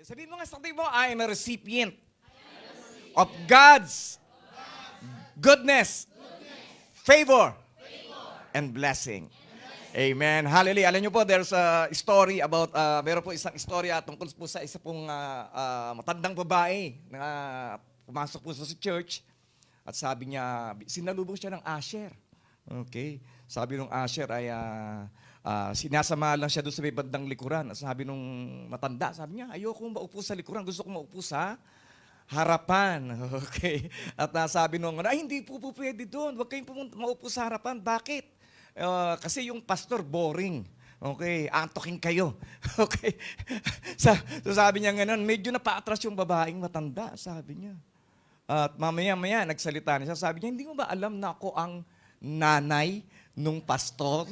Sabihin mo nga sa tabi mo, I am a recipient of God's goodness, favor, and blessing. Amen. Hallelujah. Alam niyo po, there's a story about, meron po isang istorya tungkol po sa isa pong matandang babae na pumasok po sa church at sabi niya, sinalubong siya ng usher. Okay. Sabi nung usher ay sinasama lang siya doon sa may bandang likuran. At sabi nung matanda, sabi niya, ayoko maupo sa likuran, gusto kong maupo sa harapan. Okay. At sabi nung, ay hindi po pwede doon, huwag kayong maupo sa harapan. Bakit? Kasi yung pastor boring. Okay, antokin kayo. Okay. So sabi niya gano'n, medyo napaatras yung babaeng matanda, sabi niya. At mamaya-maya nagsalita niya, sabi niya, hindi mo ba alam na ako ang nanay nung pastor?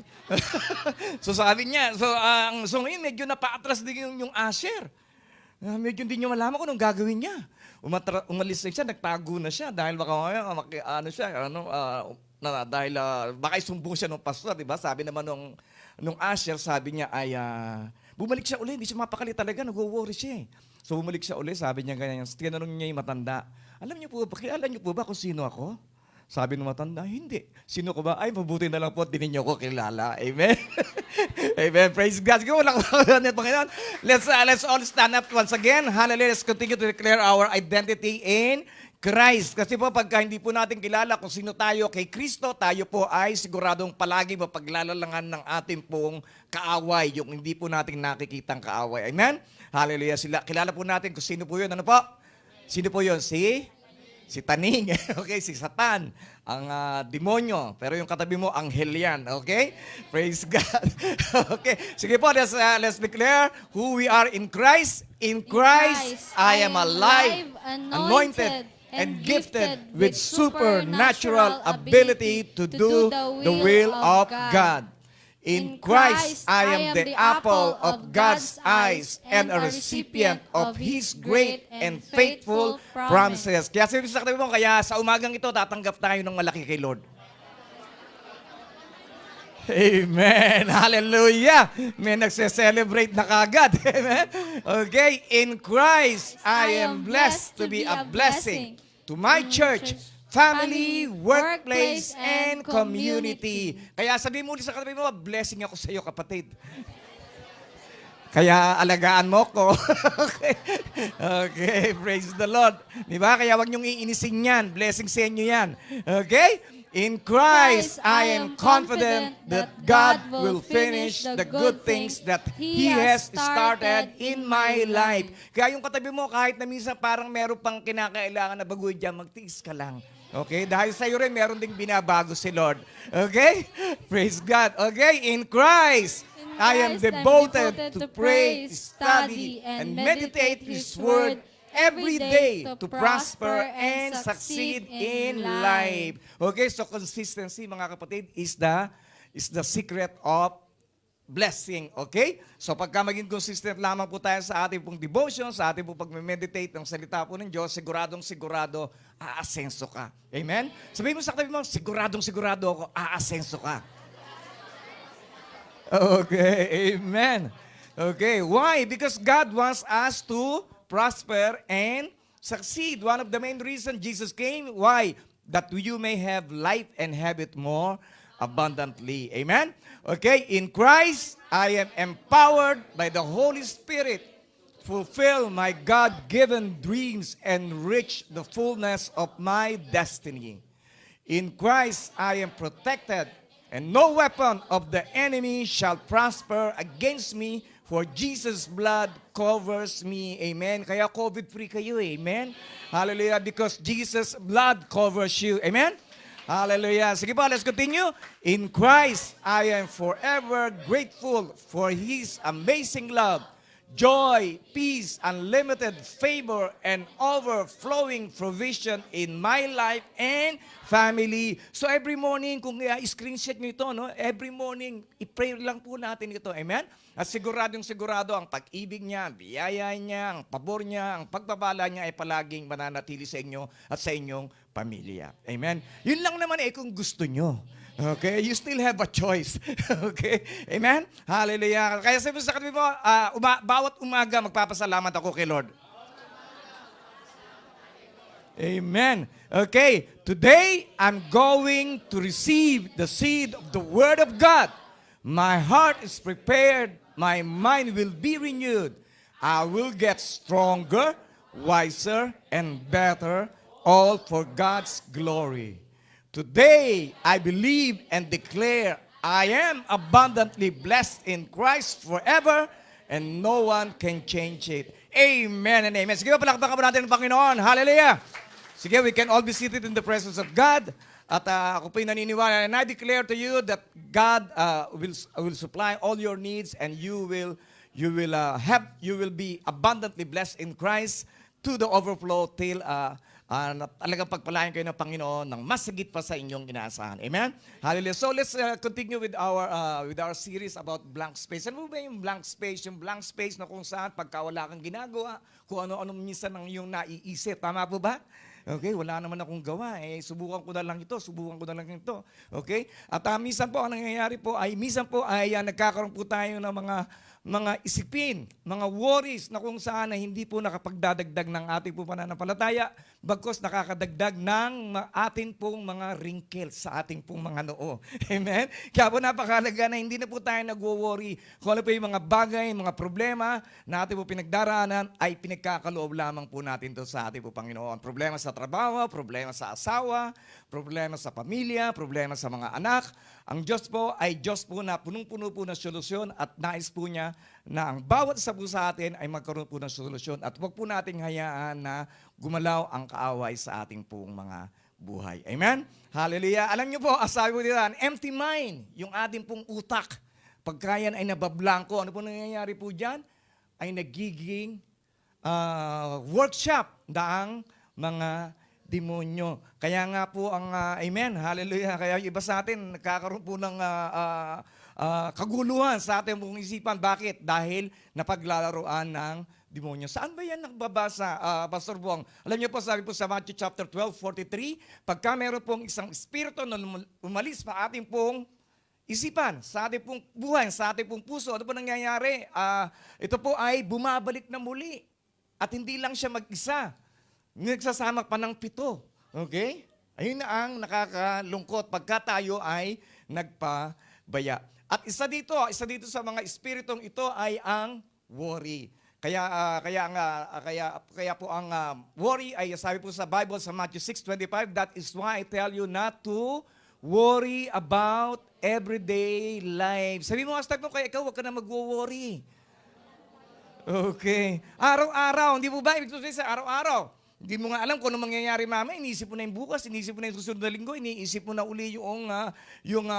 So sabi niya, so ngayon medyo napaatras din yung usher. Medyo hindi niya malaman kung anong gagawin niya. Umalis na siya, nagtago na siya dahil baka dahil baka isumbong siya ng pastor, di ba? Sabi naman nung usher, sabi niya ay bumalik siya uli, hindi siya mapakali talaga, nag-worry siya. So bumalik siya uli, sabi niya ganyan, tinanong niya yung matanda, kilala niyo po ba kung sino ako? Sabi ng matanda, hindi. Sino ko ba? Ay, mabuti na lang po, di ninyo ko kilala. Amen? Amen. Praise God. Sige, walang Panginoon. Let's all stand up once again. Hallelujah. Let's continue to declare our identity in Christ. Kasi po, pagka hindi po natin kilala kung sino tayo kay Kristo, tayo po ay siguradong palagi mapaglalalangan ng ating pong kaaway, yung hindi po natin nakikitang kaaway. Amen? Hallelujah. Kilala po natin kung sino po yun. Ano po? Sino po yun? Si Taning, okay, si Satan, ang demonyo. Pero yung katabi mo, anghel yan, okay? Praise God. Okay, sige po, let's declare who we are in Christ. In Christ, I am alive, anointed, and gifted with supernatural ability to do the will of God. In Christ, I am the apple of God's eyes and a recipient of His great and faithful promises. Kaya sabi sa katabi mo, kaya sa umagang ito, tatanggap tayo ng malaki kay Lord. Amen. Hallelujah. May nagse-celebrate na kagad. Amen. Okay. In Christ, I am blessed to be a blessing to my church, family, workplace, and community. Kaya sabi mo sa katabi mo, blessing ako sa iyo, kapatid. Kaya alagaan mo ko. Okay. Okay, praise the Lord. Diba? Kaya wag niyong iinisin yan. Blessing sa inyo yan. Okay? In Christ, I am confident that God will finish the good things that He has started in my life. Kaya yung katabi mo, kahit na minsan parang meron pang kinakailangan na baguhin dyan, magtiis ka lang. Okay? Dahil sa'yo rin, meron ding binabago si Lord. Okay? Praise God. Okay? In Christ, I am devoted to pray, study, and meditate His Word every day to prosper and succeed in life. Okay? So consistency, mga kapatid, is the secret of blessing, okay? So pagka maging consistent lamang po tayo sa ating pong devotion, sa ating pong pag-meditate ng salita po ng Diyos, siguradong-sigurado, aasenso ka. Amen? Sabihin mo sa katabi mo, siguradong-sigurado ako, aasenso ka. Okay, amen. Okay, why? Because God wants us to prosper and succeed. One of the main reasons Jesus came, why? That you may have life and have it more abundantly. Amen? Okay, in Christ, I am empowered by the Holy Spirit to fulfill my God-given dreams and reach the fullness of my destiny. In Christ, I am protected, and no weapon of the enemy shall prosper against me, for Jesus' blood covers me. Amen? Kaya COVID-free kayo, amen? Hallelujah, because Jesus' blood covers you. Amen? Hallelujah. Sige po, let's continue. In Christ, I am forever grateful for His amazing love, joy, peace, unlimited favor, and overflowing provision in my life and family. So every morning, kung screenshot nyo ito, no? Every morning, i-pray lang po natin ito. Amen? At siguradong-sigurado ang pag-ibig niya, ang biyaya niya, ang pabor niya, ang pagbabala niya ay palaging mananatili sa inyo at sa inyong pamilya. Amen? Yun lang naman kung gusto nyo. Okay? You still have a choice. Okay? Amen? Hallelujah. Kaya sabi mo sa katabi mo, bawat umaga magpapasalamat ako kay Lord. Amen. Okay, today I'm going to receive the seed of the Word of God. My heart is prepared. My mind will be renewed. I will get stronger, wiser, and better, all for God's glory. Today, I believe and declare I am abundantly blessed in Christ forever, and no one can change it. Amen and amen. Sige, palakpakan po natin ang Panginoon. Hallelujah. Sige, we can all be seated in the presence of God. At ako po'y naniniwala, and I declare to you that God will supply all your needs, and you will be abundantly blessed in Christ to the overflow till talagang pagpalain kayo ng Panginoon ng mas higit pa sa inyong inaasahan. Amen? Hallelujah. So let's continue with our series about blank space. Ano ba yung blank space? Yung blank space na kung saan pagka wala kang ginagawa, kung ano-ano minsan ang iyong naiisip. Tama po ba? Okay, wala naman akong gawa. Subukan ko na lang ito, subukan ko na lang ito. Okay? At minsan po, ang nangyayari po ay, nagkakaroon po tayo ng mga isipin, mga worries na kung saan na hindi po nakapagdadagdag ng ating po pananampalataya, bagkos nakakadagdag ng ating pong mga wrinkles sa ating pong mga noo. Amen? Kaya po napakahalaga na hindi na po tayo nagwo-worry kung ano po yung mga bagay, mga problema na ating po pinagdaraanan ay pinagkakaloob lamang po natin to sa ating po Panginoon. Problema sa trabaho, problema sa asawa, problema sa pamilya, problema sa mga anak. Ang Diyos po ay Diyos po na punong-puno po ng solusyon at nais po niya na ang bawat isa po sa atin ay magkaroon po ng solusyon at huwag po nating hayaan na gumalaw ang kaaway sa ating pong mga buhay. Amen? Hallelujah. Alam niyo po, sabi po nila, an empty mind, yung ating pong utak. Pagka yan ay nabablanko, ano po nangyayari po dyan? Ay nagiging workshop daang mga demonyo. Kaya nga po ang, amen, hallelujah, kaya yung iba sa atin, nagkakaroon po ng kaguluhan sa ating buong isipan. Bakit? Dahil napaglalaroan ng demonyo. Saan ba yan nagbabasa, Pastor Buong? Alam niyo po, sabi po sa Matthew chapter 12:43, pagka meron pong isang espiritu na umalis pa ating pong isipan, sa ating pong buhay, sa ating pong puso, ano po nangyayari? Ito po ay bumabalik na muli. At hindi lang siya mag-isa. Nagsasama pa ng 7. Okay? Ayun na ang nakakalungkot pagka tayo ay nagpabaya. At isa dito sa mga espiritong ito ay ang worry. Kaya po ang worry ay sabi po sa Bible sa Matthew 6:25, that is why I tell you not to worry about everyday life. Sabi mo, hashtag mo, kaya ikaw, huwag ka na mag-worry. Okay. Araw-araw, hindi po ba? Ibig sabihin sa araw-araw. Hindi mo nga alam kung ano mangyayari mamaya. Iniisip mo na yung bukas, iniisip mo na yung susunod na linggo, iniisip mo na uli yung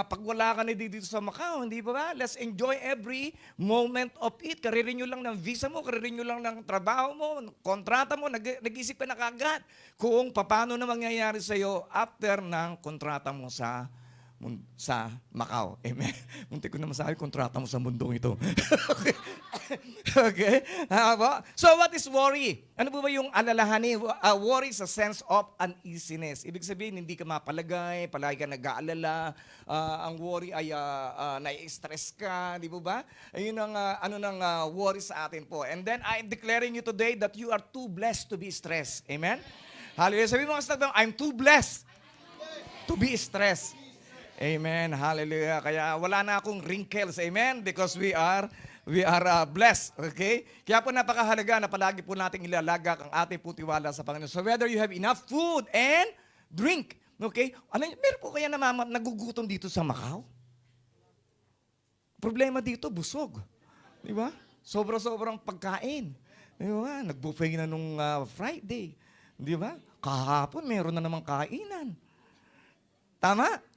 pagwala ka na dito sa Macau. Hindi ba? Let's enjoy every moment of it. Karirenew lang ng visa mo, karirenew lang ng trabaho mo, kontrata mo, nag-isip ka na kagad kung paano na mangyayari sa'yo after ng kontrata mo sa Macau. Amen. Muntik ko na masabi, kontrata mo sa mundong ito. Okay? So what is worry? Ano po ba yung alalahanin? Worry is a sense of uneasiness. Ibig sabihin, hindi ka mapalagay, palagi ka nag-aalala. Ang worry ay nai-stress ka, di po ba? Ayun ang worry sa atin po. And then I'm declaring you today that you are too blessed to be stressed. Amen? Hallelujah. Sabi mo nga, I'm too blessed to be stressed. Amen. Hallelujah. Kaya wala na akong wrinkles. Amen. Because we are blessed. Okay? Kaya po napakahalaga na palagi po nating ilalagak ang ating po tiwala sa Panginoon. So whether you have enough food and drink. Okay? Meron po kaya nagugutom dito sa Macau? Problema dito, busog. Di ba? Sobra-sobrang pagkain. Di ba? Nag-buffet na nung Friday. Di ba? Kahapon, meron na namang kainan. Tama?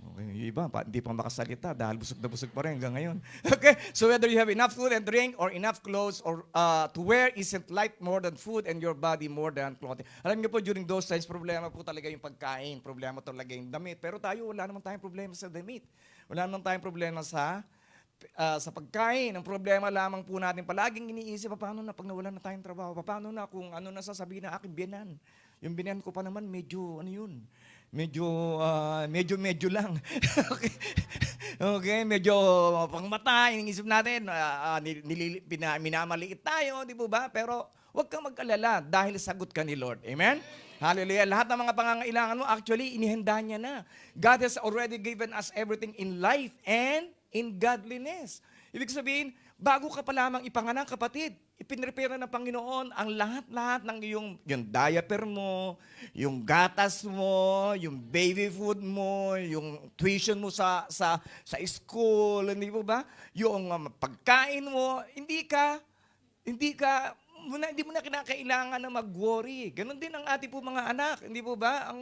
Okay, yung iba, hindi pa makasalita dahil busog na busog pa rin hanggang ngayon. Okay, so whether you have enough food and drink or enough clothes or to wear, isn't life more than food and your body more than clothing. Alam niyo po, during those times, problema po talaga yung pagkain, problema talaga yung damit. Pero tayo, wala naman tayong problema sa damit. Wala naman tayong problema sa pagkain. Ang problema lamang po natin, palaging iniisip, paano na pag nawalan na tayong trabaho? Paano na kung ano na sasabihin na aking biyanan? Yung biyanan ko pa naman, medyo, medyo, medyo lang. Okay. Okay, medyo pangmata, iniisip natin, minamaliit tayo, di po ba? Pero huwag kang mag-alala dahil sagot ka ni Lord. Amen? Hallelujah. Lahat ng mga pangangailangan mo, actually, inihanda niya na. God has already given us everything in life and in godliness. Ibig sabihin, bago ka pa lamang ipanganak, kapatid, ipinrepare ng Panginoon ang lahat-lahat ng yung diaper mo, yung gatas mo, yung baby food mo, yung tuition mo sa school, hindi po ba? Yung pagkain mo, hindi mo na kinakailangan na mag-worry. Ganon din ang ating po mga anak, hindi po ba?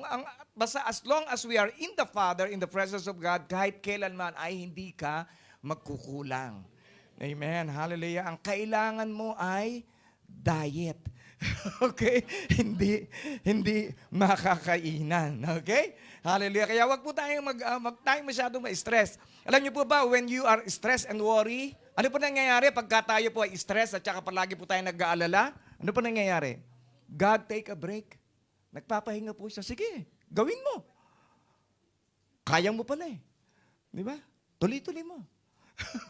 Basta as long as we are in the Father, in the presence of God, kahit kailanman ay hindi ka magkukulang. Amen. Hallelujah. Ang kailangan mo ay diet. Okay? Hindi makakainan. Okay? Hallelujah. Kaya wag po tayong tayong masyadong ma-stress. Alam niyo po ba, when you are stressed and worry, ano po nangyayari pagka tayo po ay stress at saka palagi po tayo nag-aalala? Ano po nangyayari? God take a break. Nagpapahinga po siya. Sige, gawin mo. Kaya mo pala eh. Di ba? Tuloy-tuloy mo.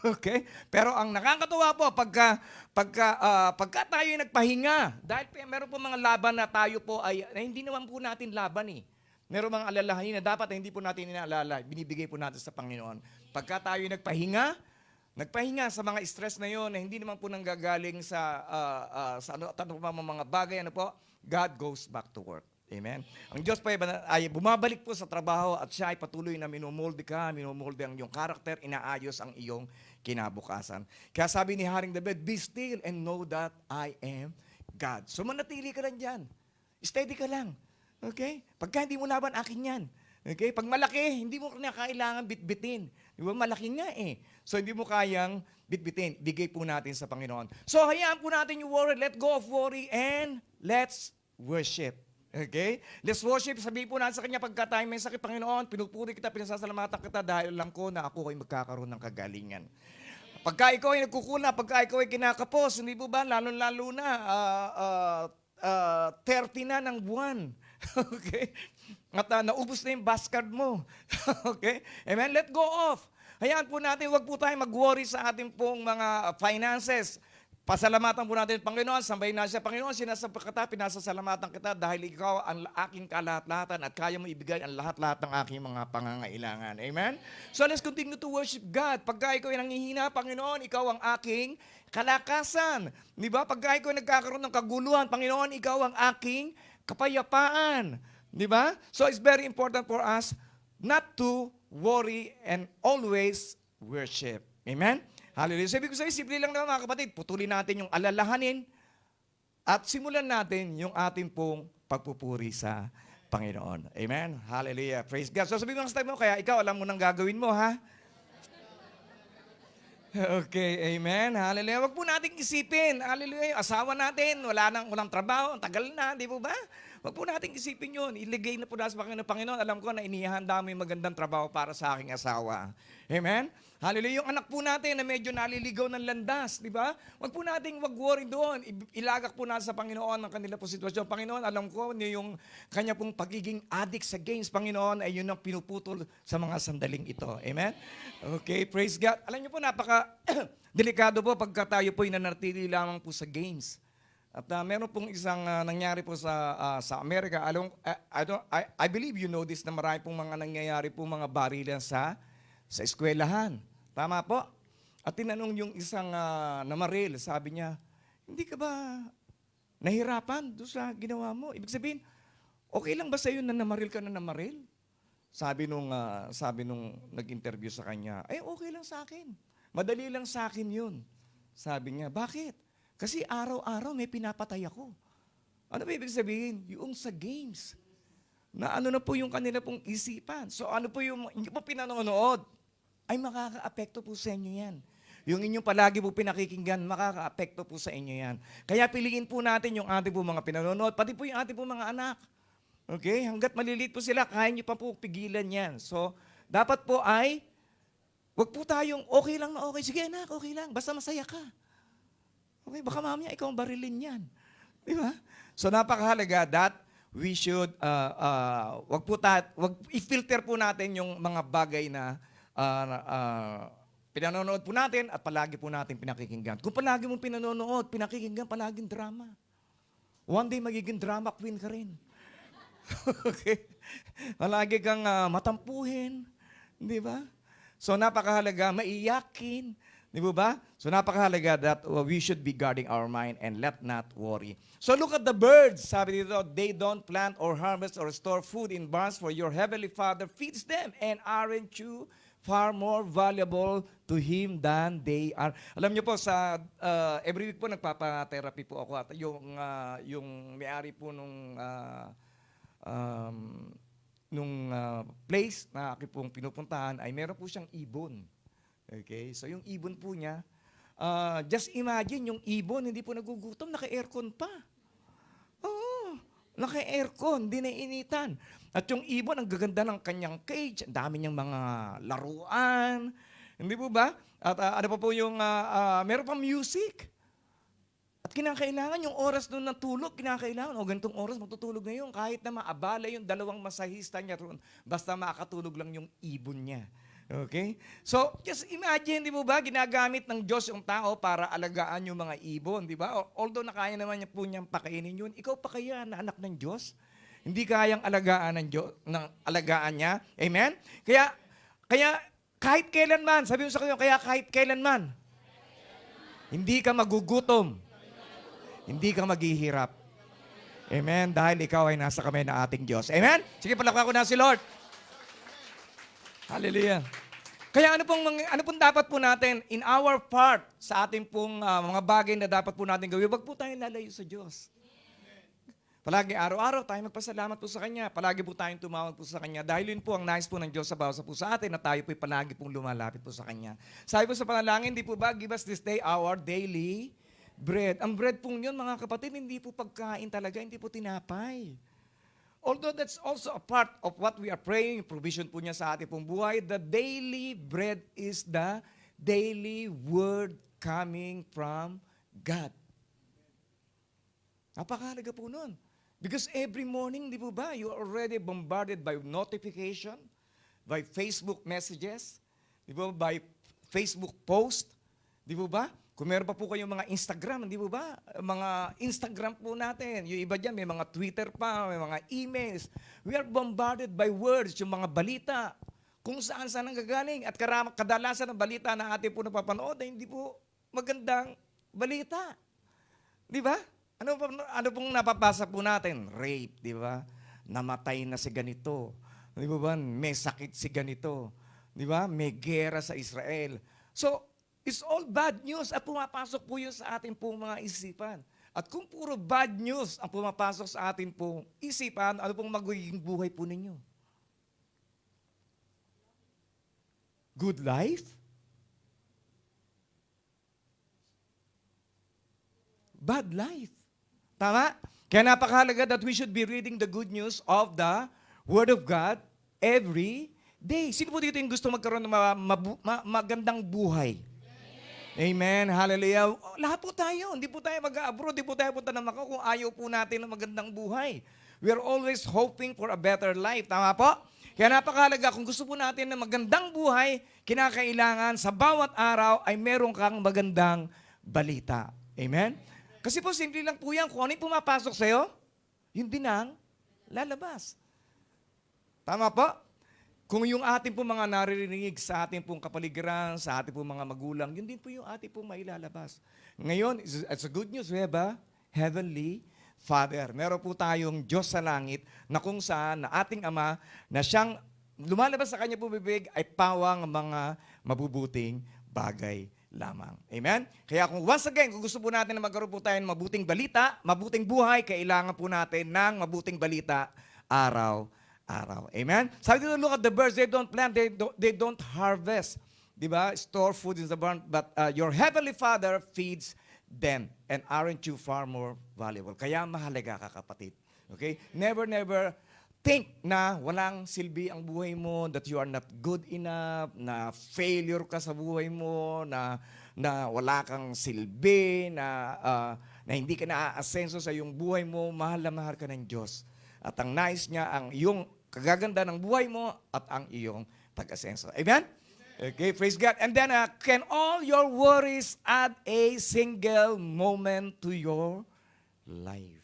Okay? Pero ang nakakatuwa po, pagka tayo ay nagpahinga, dahil meron po mga laban na tayo po na hindi naman po natin laban eh. Meron mga alalahanin na dapat na hindi po natin inaalala, binibigay po natin sa Panginoon. Pagka tayo ay nagpahinga sa mga stress na yon na hindi naman po nanggagaling sa mga bagay, God goes back to work. Amen. Ang Diyos po ay bumabalik po sa trabaho at siya ay patuloy na minumolde ang iyong karakter, inaayos ang iyong kinabukasan. Kaya sabi ni Haring David, be still and know that I am God. So manatili ka lang dyan. Steady ka lang. Okay? Pagka hindi mo laban, akin yan. Okay? Pag malaki, hindi mo na kailangan bitbitin. Di ba? Malaki nga eh. So hindi mo kayang bitbitin. Bigay po natin sa Panginoon. So hayaan po natin yung worry. Let go of worry and let's worship. Okay? Let's worship. Sabihin po natin sa Kanya, pagka tayo may sakit, Panginoon, pinupuri kita, pinasasalamatan kita dahil alam ko na ako ay magkakaroon ng kagalingan. Pagka ikaw ay nagkukula, pagka ikaw ay kinakapos, hindi po ba, lalo-lalo na, 30 na ng buwan. Okay? At naubos na yung basket mo. Okay? Amen? Let go off. Hayaan po natin, wag po tayo mag-worry sa ating pong mga finances. Pasalamatan po natin, Panginoon, sambahin na siya. Panginoon, sinasabi kita, pinasasalamatan kita dahil ikaw ang aking kalahat-lahatan at kaya mo ibigay ang lahat-lahat ng aking mga pangangailangan. Amen? So let's continue to worship God. Pagka ikaw ay nangihina, Panginoon, ikaw ang aking kalakasan. Di ba? Pagka ikaw ay nagkakaroon ng kaguluhan, Panginoon, ikaw ang aking kapayapaan. Di ba? So it's very important for us not to worry and always worship. Amen? Hallelujah. Sabi ko sa'yo, simple lang naman mga kapatid, putulin natin yung alalahanin at simulan natin yung ating pong pagpupuri sa Panginoon. Amen? Hallelujah. Praise God. So sabi mo mo, kaya ikaw alam mo nang gagawin mo, ha? Okay, amen. Hallelujah. Wag po nating isipin. Hallelujah. Yung asawa natin, walang trabaho, tagal na, di po ba? Wag po nating isipin yun. Iligay na po na sa Panginoon. Alam ko na inihanda mo yung magandang trabaho para sa aking asawa. Amen? Hallelujah. Yung anak po natin na medyo naliligaw ng landas, di ba? Wag po nating wag-worry doon. Ilagak po natin sa Panginoon ang kanila po sitwasyon. Panginoon, alam ko yung kanya pong pagiging addict sa games, Panginoon, ay yun ang pinuputol sa mga sandaling ito. Amen? Okay, praise God. Alam niyo po, delikado po pagka tayo po nanatili lamang po sa games. At meron pong isang nangyari po sa Amerika. I believe you know this na marami pong mga nangyayari po mga barilan sa eskwelahan. Tama po? At tinanong yung isang namaril, sabi niya, hindi ka ba nahirapan doon sa ginawa mo? Ibig sabihin, okay lang ba sa iyo na namaril ka na namaril? Sabi nung nag-interview sa kanya, okay lang sa akin. Madali lang sa akin yun. Sabi niya, bakit? Kasi araw-araw may pinapatay ako. Ano ba ibig sabihin? Yung sa games. Na ano na po yung kanila pong isipan. So ano po yung hindi po pinanonood, ay makaka-apekto po sa inyo yan. Yung inyong palagi po pinakikinggan, makaka-apekto po sa inyo yan. Kaya piliin po natin yung ating po mga pinanonood, pati po yung ating po mga anak. Okay? Hanggat maliliit po sila, kaya nyo pa po pigilan yan. So, dapat po ay, wag po tayong okay lang na okay. Sige anak, okay lang. Basta masaya ka. Okay? Baka mamaya ikaw ang barilin yan. Di ba? So, napakahalaga that we should, wag i-filter po natin yung mga bagay na pinanonood po natin at palagi po natin pinakikinggan. Kung palagi mong pinanonood, pinakikinggan, palaging drama. One day, magiging drama queen ka rin. Okay? Palagi kang matampuhin. Di ba? So, napakahalaga, maiyakin. Di ba? So, napakahalaga that we should be guarding our mind and let not worry. So, look at the birds. Sabi dito, they don't plant or harvest or store food in barns, for your heavenly Father feeds them. And aren't you far more valuable to Him than they are? Alam niyo po, sa every week po nagpapa-therapy po ako at yung may-ari po nung place na aking pong pinupuntahan ay meron po siyang ibon. Okay? So yung ibon po niya, just imagine yung ibon, hindi po nagugutom, naka-aircon pa. Oo, naka-aircon, hindi naiinitan. At yung ibon, ang gaganda ng kanyang cage, ang dami niyang mga laruan. Hindi po ba? At ano pa po yung, meron pang music. At kinakailangan yung oras doon ng tulog, kinakailangan, ganitong oras matutulog ngayon, kahit na maabala yung dalawang masahista niya roon, basta makakatulog lang yung ibon niya. Okay? So, just imagine, di mo ba, ginagamit ng Diyos yung tao para alagaan yung mga ibon, di ba? Although nakaya naman niya po niyang pakainin yun, ikaw pa kaya na anak ng Diyos? Hindi kayang alagaan ng Diyos, alagaan niya. Amen? Kaya kahit kailanman, sabi mo sa kayo, kaya kahit kailanman, hindi ka magugutom. Hindi ka maghihirap. Amen? Dahil ikaw ay nasa kamay na ating Diyos. Amen? Sige, palakpakan ko na si Lord. Hallelujah. Kaya ano pong dapat po natin in our part sa ating pong mga bagay na dapat po natin gawin, wag po tayong lalayo sa Diyos. Palagi araw-araw tayo magpasalamat po sa Kanya. Palagi po tayong tumawag po sa Kanya. Dahil yun po ang nais po ng Diyos sa bawat po sa atin na tayo po'y palagi pong lumalapit po sa Kanya. Sabi po sa panalangin, di po ba, give us this day our daily bread. Ang bread pong yun, mga kapatid, hindi po pagkain talaga, hindi po tinapay. Although that's also a part of what we are praying, provision po niya sa ating pong buhay, the daily bread is the daily word coming from God. Napakahalaga po nun. Because every morning, di po ba, you are already bombarded by notification, by Facebook messages, di po, by Facebook post, di po ba? Kung meron pa po kayong mga Instagram, di po ba? Mga Instagram po natin. Yung iba dyan, may mga Twitter pa, may mga emails. We are bombarded by words, yung mga balita. Kung saan-saan ang gagaling. At kadalasan ng balita na atin po napapanood ay hindi po magandang balita. Di ba? Ano pong napapasa po natin? Rape, di ba? Namatay na si ganito. Di ba? May sakit si ganito. Di ba? May gera sa Israel. So, it's all bad news at pumapasok po yun sa ating pong mga isipan. At kung puro bad news ang pumapasok sa ating pong isipan, ano pong magiging buhay po ninyo? Good life? Bad life. Tama? Kaya napakahalaga that we should be reading the good news of the Word of God every day. Sino po dito yung gusto magkaroon ng magandang buhay? Amen. Hallelujah. Lahat po tayo. Hindi po tayo mag-abroad. Hindi po tayo punta ng Macau kung ayaw po natin ng magandang buhay. We are always hoping for a better life. Tama po? Kaya napakahalaga, kung gusto po natin ng magandang buhay, kinakailangan sa bawat araw ay meron kang magandang balita. Amen? Kasi po, simple lang po yan. Kung ano yung pumapasok sa'yo, yun din ang lalabas. Tama po? Kung yung ating po mga naririnig sa ating pong kapaligiran, sa ating pong mga magulang, yun din po yung ating pong mailalabas. Ngayon, it's a good news. We have a Heavenly Father. Meron po tayong Diyos sa langit na kung saan na ating Ama na siyang lumalabas sa kanya po bibig ay pawang mga mabubuting bagay lamang. Amen? Kaya kung once again, kung gusto po natin na magkaroon po tayo ng mabuting balita, mabuting buhay, kailangan po natin ng mabuting balita araw-araw. Amen? Sabi dito, look at the birds, they don't plant, they don't harvest. Diba? Store food in the barn, but your heavenly Father feeds them. And aren't you far more valuable? Kaya mahalaga ka, kapatid. Okay? Never think na walang silbi ang buhay mo, that you are not good enough, na failure ka sa buhay mo, na wala kang silbi, na hindi ka na-aasenso sa iyong buhay mo. Mahal na mahal ka ng Diyos. at ang nais niya ang iyong kagaganda ng buhay mo at ang iyong pag-asenso. Amen? Okay, praise God. And then, can all your worries add a single moment to your life?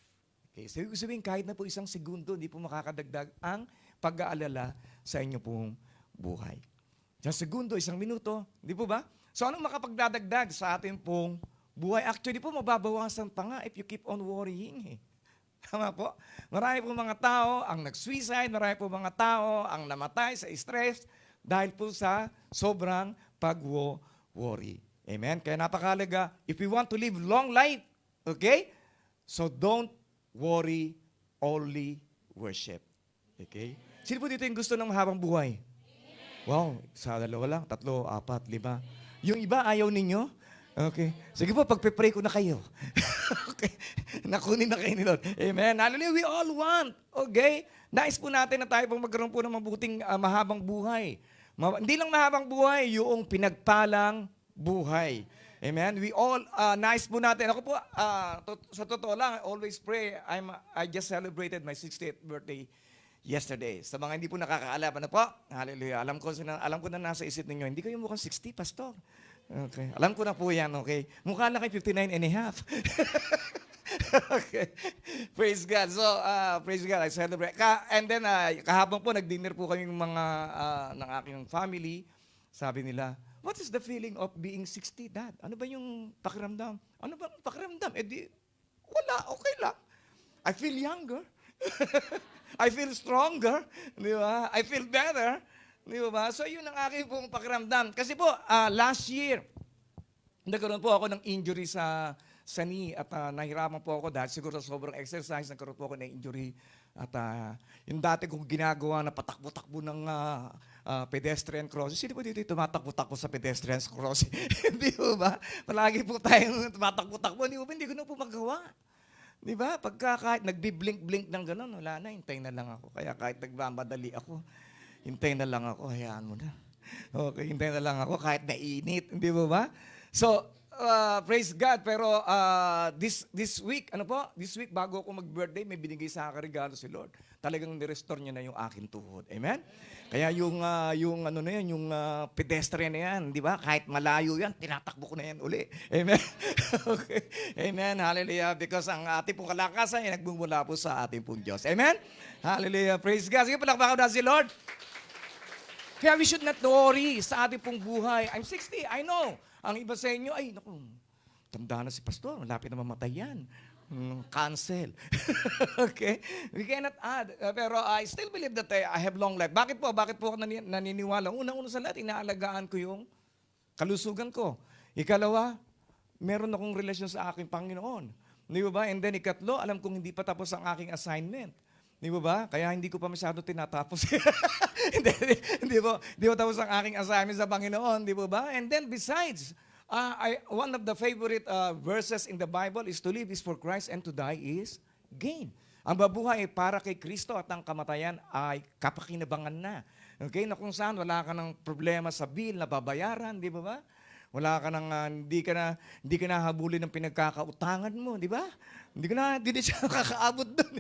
Okay, so ibig sabihin, kahit na po isang segundo, hindi po makakadagdag ang pag-aalala sa inyo pong buhay. Isang segundo, isang minuto, di po ba? So anong makapagdadagdag sa ating pong buhay? Actually po, mababawasan pa nga if you keep on worrying. Tama po? Marami po mga tao ang nag-suicide, marami po mga tao ang namatay sa stress, dahil po sa sobrang pag-worry. Amen? Kaya napakahalaga, if we want to live long life, okay? So don't worry, only worship. Okay? Sino po dito yung gusto ng mahabang buhay? Wow, sa dalawa lang, 3, 4, 5. Yung iba, ayaw ninyo? Okay. Sige po, pagpe-pray ko na kayo. Okay. Nakunin na kayo ni Lord. Amen. Hallelujah. We all want. Okay? Nais po natin na tayo pong magkaroon po ng mabuting mahabang buhay. Hindi lang mahabang buhay, yung pinagpalang buhay. Amen? We all, nais po natin. Ako po, sa totoo lang, I always pray. I just celebrated my 60th birthday yesterday. Sa mga hindi po nakakaalam, ano po? Hallelujah. Alam ko na nasa isip ninyo, hindi kayo mukhang 60, Pastor. Okay. Alam ko na po yan, okay? Mukha lang kayo 59 and a half. Okay. Praise God. So, praise God. I celebrate. And then, kahapon po, nag-dinner po kami mga ng aking family. Sabi nila, what is the feeling of being 60, Dad? Ano ba yung pakiramdam? Ano ba yung pakiramdam? Eh di, wala, okay lang. I feel younger. I feel stronger. Di ba? I feel better. Di ba? So, yun ang aking pong pakiramdam. Kasi po, last year, nagkaroon po ako ng injury sa knee at nahirapan po ako dahil siguro sobrang exercise, nagkaroon po ako ng injury. At yung dati kong ginagawa na patakbo-takbo ng pedestrian crossing. Sino po dito tumatakbo-takbo sa pedestrian crossing? Hindi po ba? Palagi po tayong tumatakbo-takbo. Hindi ko na po magawa. Di ba? Pagka kahit nagbi-blink-blink ng gano'n, wala na, hintayin na lang ako. Kaya kahit nagmamadali ako, hintayin na lang ako, hayaan mo na. Okay, hintayin na lang ako kahit nainit. Hindi ba? So, praise God. Pero this week, This week, bago ako mag-birthday, may binigay sa akin regalo si Lord. Talagang nirestore niya na yung aking tuhod. Amen? Kaya yung pedestrian na yan, di ba? Kahit malayo yan, tinatakbo ko na yan uli. Amen? Okay. Amen. Hallelujah. Because ang ating pong kalakasan ay nagbumula po sa ating pong Diyos. Amen? Hallelujah. Praise God. Sige, palakpakan na si Lord. Kaya we should not worry sa ating pong buhay. I'm 60, I know. Ang iba sa inyo, ay, naku, tanda na si Pastor, malapit na mamatay yan. Cancel. Okay? We cannot add. Pero I still believe that I have long life. Bakit po ako naniniwala? Unang-una sa lahat, inaalagaan ko yung kalusugan ko. Ikalawa, meron akong relasyon sa aking Panginoon. Di ba? And then ikatlo, alam kong hindi pa tapos ang aking assignment. Di ba? Kaya hindi ko pa masyado tinatapos. Hindi po tapos ang aking assignment sa Panginoon. Di ba? And then besides, one of the favorite verses in the Bible is to live is for Christ and to die is gain. Ang babuhay ay para kay Kristo at ang kamatayan ay kapakinabangan na. Okay? Na kung saan wala ka ng problema sa bill na babayaran, di ba? Wala ka nang, hindi ka na habulin ng pinagkakautangan mo, di ba? Hindi na siya kakaabot doon.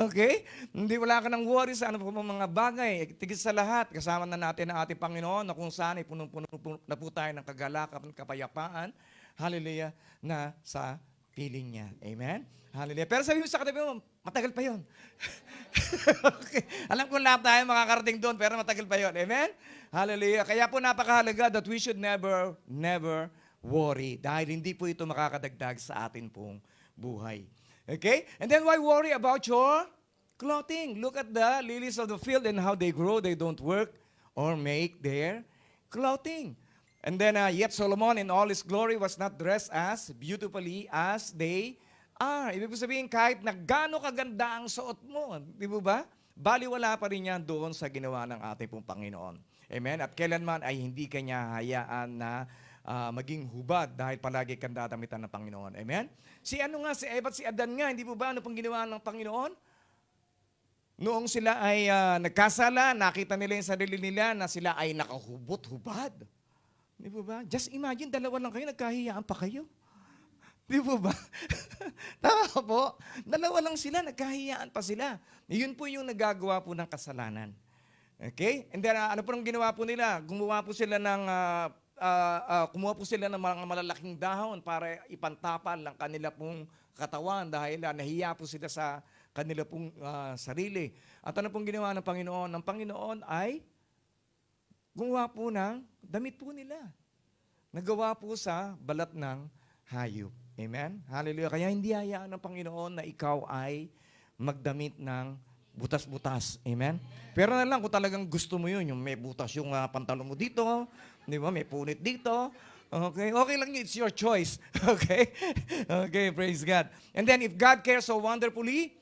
Okay? Wala ka nang worry sa ano po mga bagay. Tigit sa lahat, kasama na natin ang ating Panginoon na kung saan ay punong-puno na po tayo ng kagalakan, kapayapaan. Hallelujah, na sa piling niya. Amen? Hallelujah. Pero sabi mo sa katabi mo, matagal pa yun. Okay. Alam ko lahat tayo makakarating doon, pero matagal pa yun. Amen? Hallelujah. Kaya po napakahalaga that we should never worry. Dahil hindi po ito makakadagdag sa atin pong buhay. Okay? And then why worry about your clothing? Look at the lilies of the field and how they grow. They don't work or make their clothing. And then, yet Solomon in all his glory was not dressed as beautifully as they are. Ibig sabihin, kahit na gaano kaganda ang suot mo, di ba? Baliwala pa rin yan doon sa ginawa ng ating pong Panginoon. Amen? At kailanman ay hindi kanya hayaan na maging hubad dahil palagi kang dadamitan ng Panginoon. Amen? Si Eva at si Adan nga, hindi po ba ano pong ginawa ng Panginoon? Noong sila ay nagkasala, nakita nila yung sarili nila na sila ay nakahubot-hubad. Di po ba? Just imagine, dalawa lang kayo, nagkahiyaan pa kayo. Di po ba? Tama po. Dalawa lang sila, nagkahiyaan pa sila. Yun po yung nagagawa po ng kasalanan. Okay? And then, ano po nang ginawa po nila? Gumawa po sila ng, kumuha po sila ng mga malalaking dahon para ipantapal ang kanila pong katawan dahil nahiya po sila sa kanila pong sarili. At ano pong ginawa ng Panginoon? Ang Panginoon ay gumawa po ng damit po nila. Nagawa po sa balat ng hayop. Amen? Hallelujah. Kaya hindi hayaan ng Panginoon na ikaw ay magdamit ng butas-butas. Amen? Pero na lang kung talagang gusto mo yun, yung may butas yung pantalon mo dito, di ba? May punit dito. Okay? Okay lang yun. It's your choice. Okay? Okay, praise God. And then if God cares so wonderfully,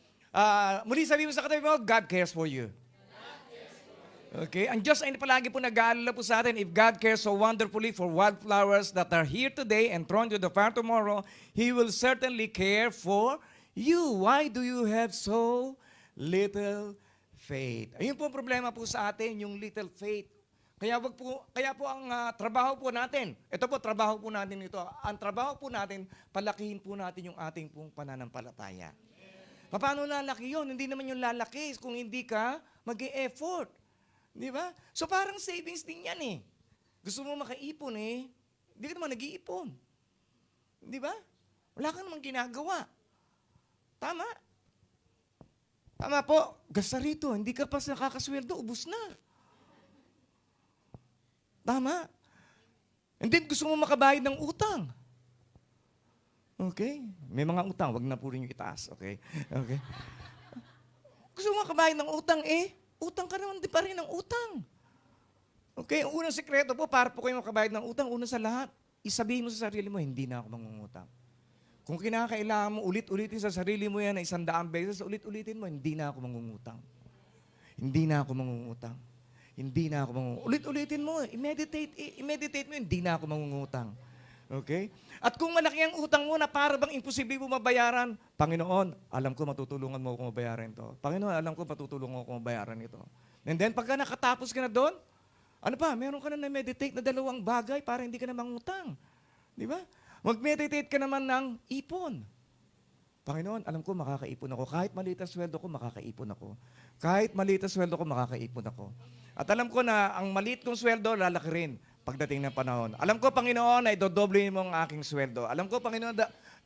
muli sabihin mo sa katabi mo, God cares for you. Okay? Ang Diyos ay palagi po nag-aalala po sa atin, if God cares so wonderfully for wildflowers that are here today and thrown to the fire tomorrow, He will certainly care for you. Why do you have so little faith? Ayun po ang problema po sa atin, yung little faith. Kaya po ang trabaho po natin, ito po, trabaho po natin ito. Ang trabaho po natin, palakihin po natin yung ating pong pananampalataya. Paano lalaki yun? Hindi naman yung lalaki kung hindi ka mag-e-effort. Di ba? So parang savings din yan eh. Gusto mo makaipon eh, hindi ka naman nag-iipon. Di ba? Wala ka namang ginagawa. Tama. Tama po. Gasta rito. Hindi ka pa nakakasweldo. Ubus na. Tama. And then gusto mo makabayad ng utang. Okay? May mga utang. Wag na po rin yung itaas. Okay? Okay? Gusto mo makabayad ng utang eh. Utang ka naman di pa rin ng utang. Okay? Ang unang sekreto po, para po kayo makabayad ng utang, una sa lahat, isabihin mo sa sarili mo, hindi na ako mangungutang. Kung kinakailangan mo ulit-ulitin sa sarili mo yan na 100 beses, ulit-ulitin mo, hindi na ako mangungutang. Hindi na ako mangungutang. Hindi na ako mangungutang. Ulit-ulitin mo, i-meditate mo, hindi na ako mangungutang. Okay? At kung malaki ang utang mo na para bang imposible mo mabayaran, Panginoon, alam ko matutulungan mo ako mabayaran ito. Panginoon, alam ko matutulungan mo ako mabayaran ito. And then, pagka nakatapos ka na doon, ano pa, meron ka na meditate na 2 bagay para hindi ka na mangutang. Di ba? Mag-meditate ka naman ng ipon. Panginoon, alam ko makakaipon ako. Kahit maliit ang sweldo ko, makakaipon ako. Kahit maliit ang sweldo ko, makakaipon ako. At alam ko na ang maliit kong sweldo, lalaki rin pagdating ng panahon. Alam ko, Panginoon, na idodoblein mo ang aking sweldo. Alam ko, Panginoon,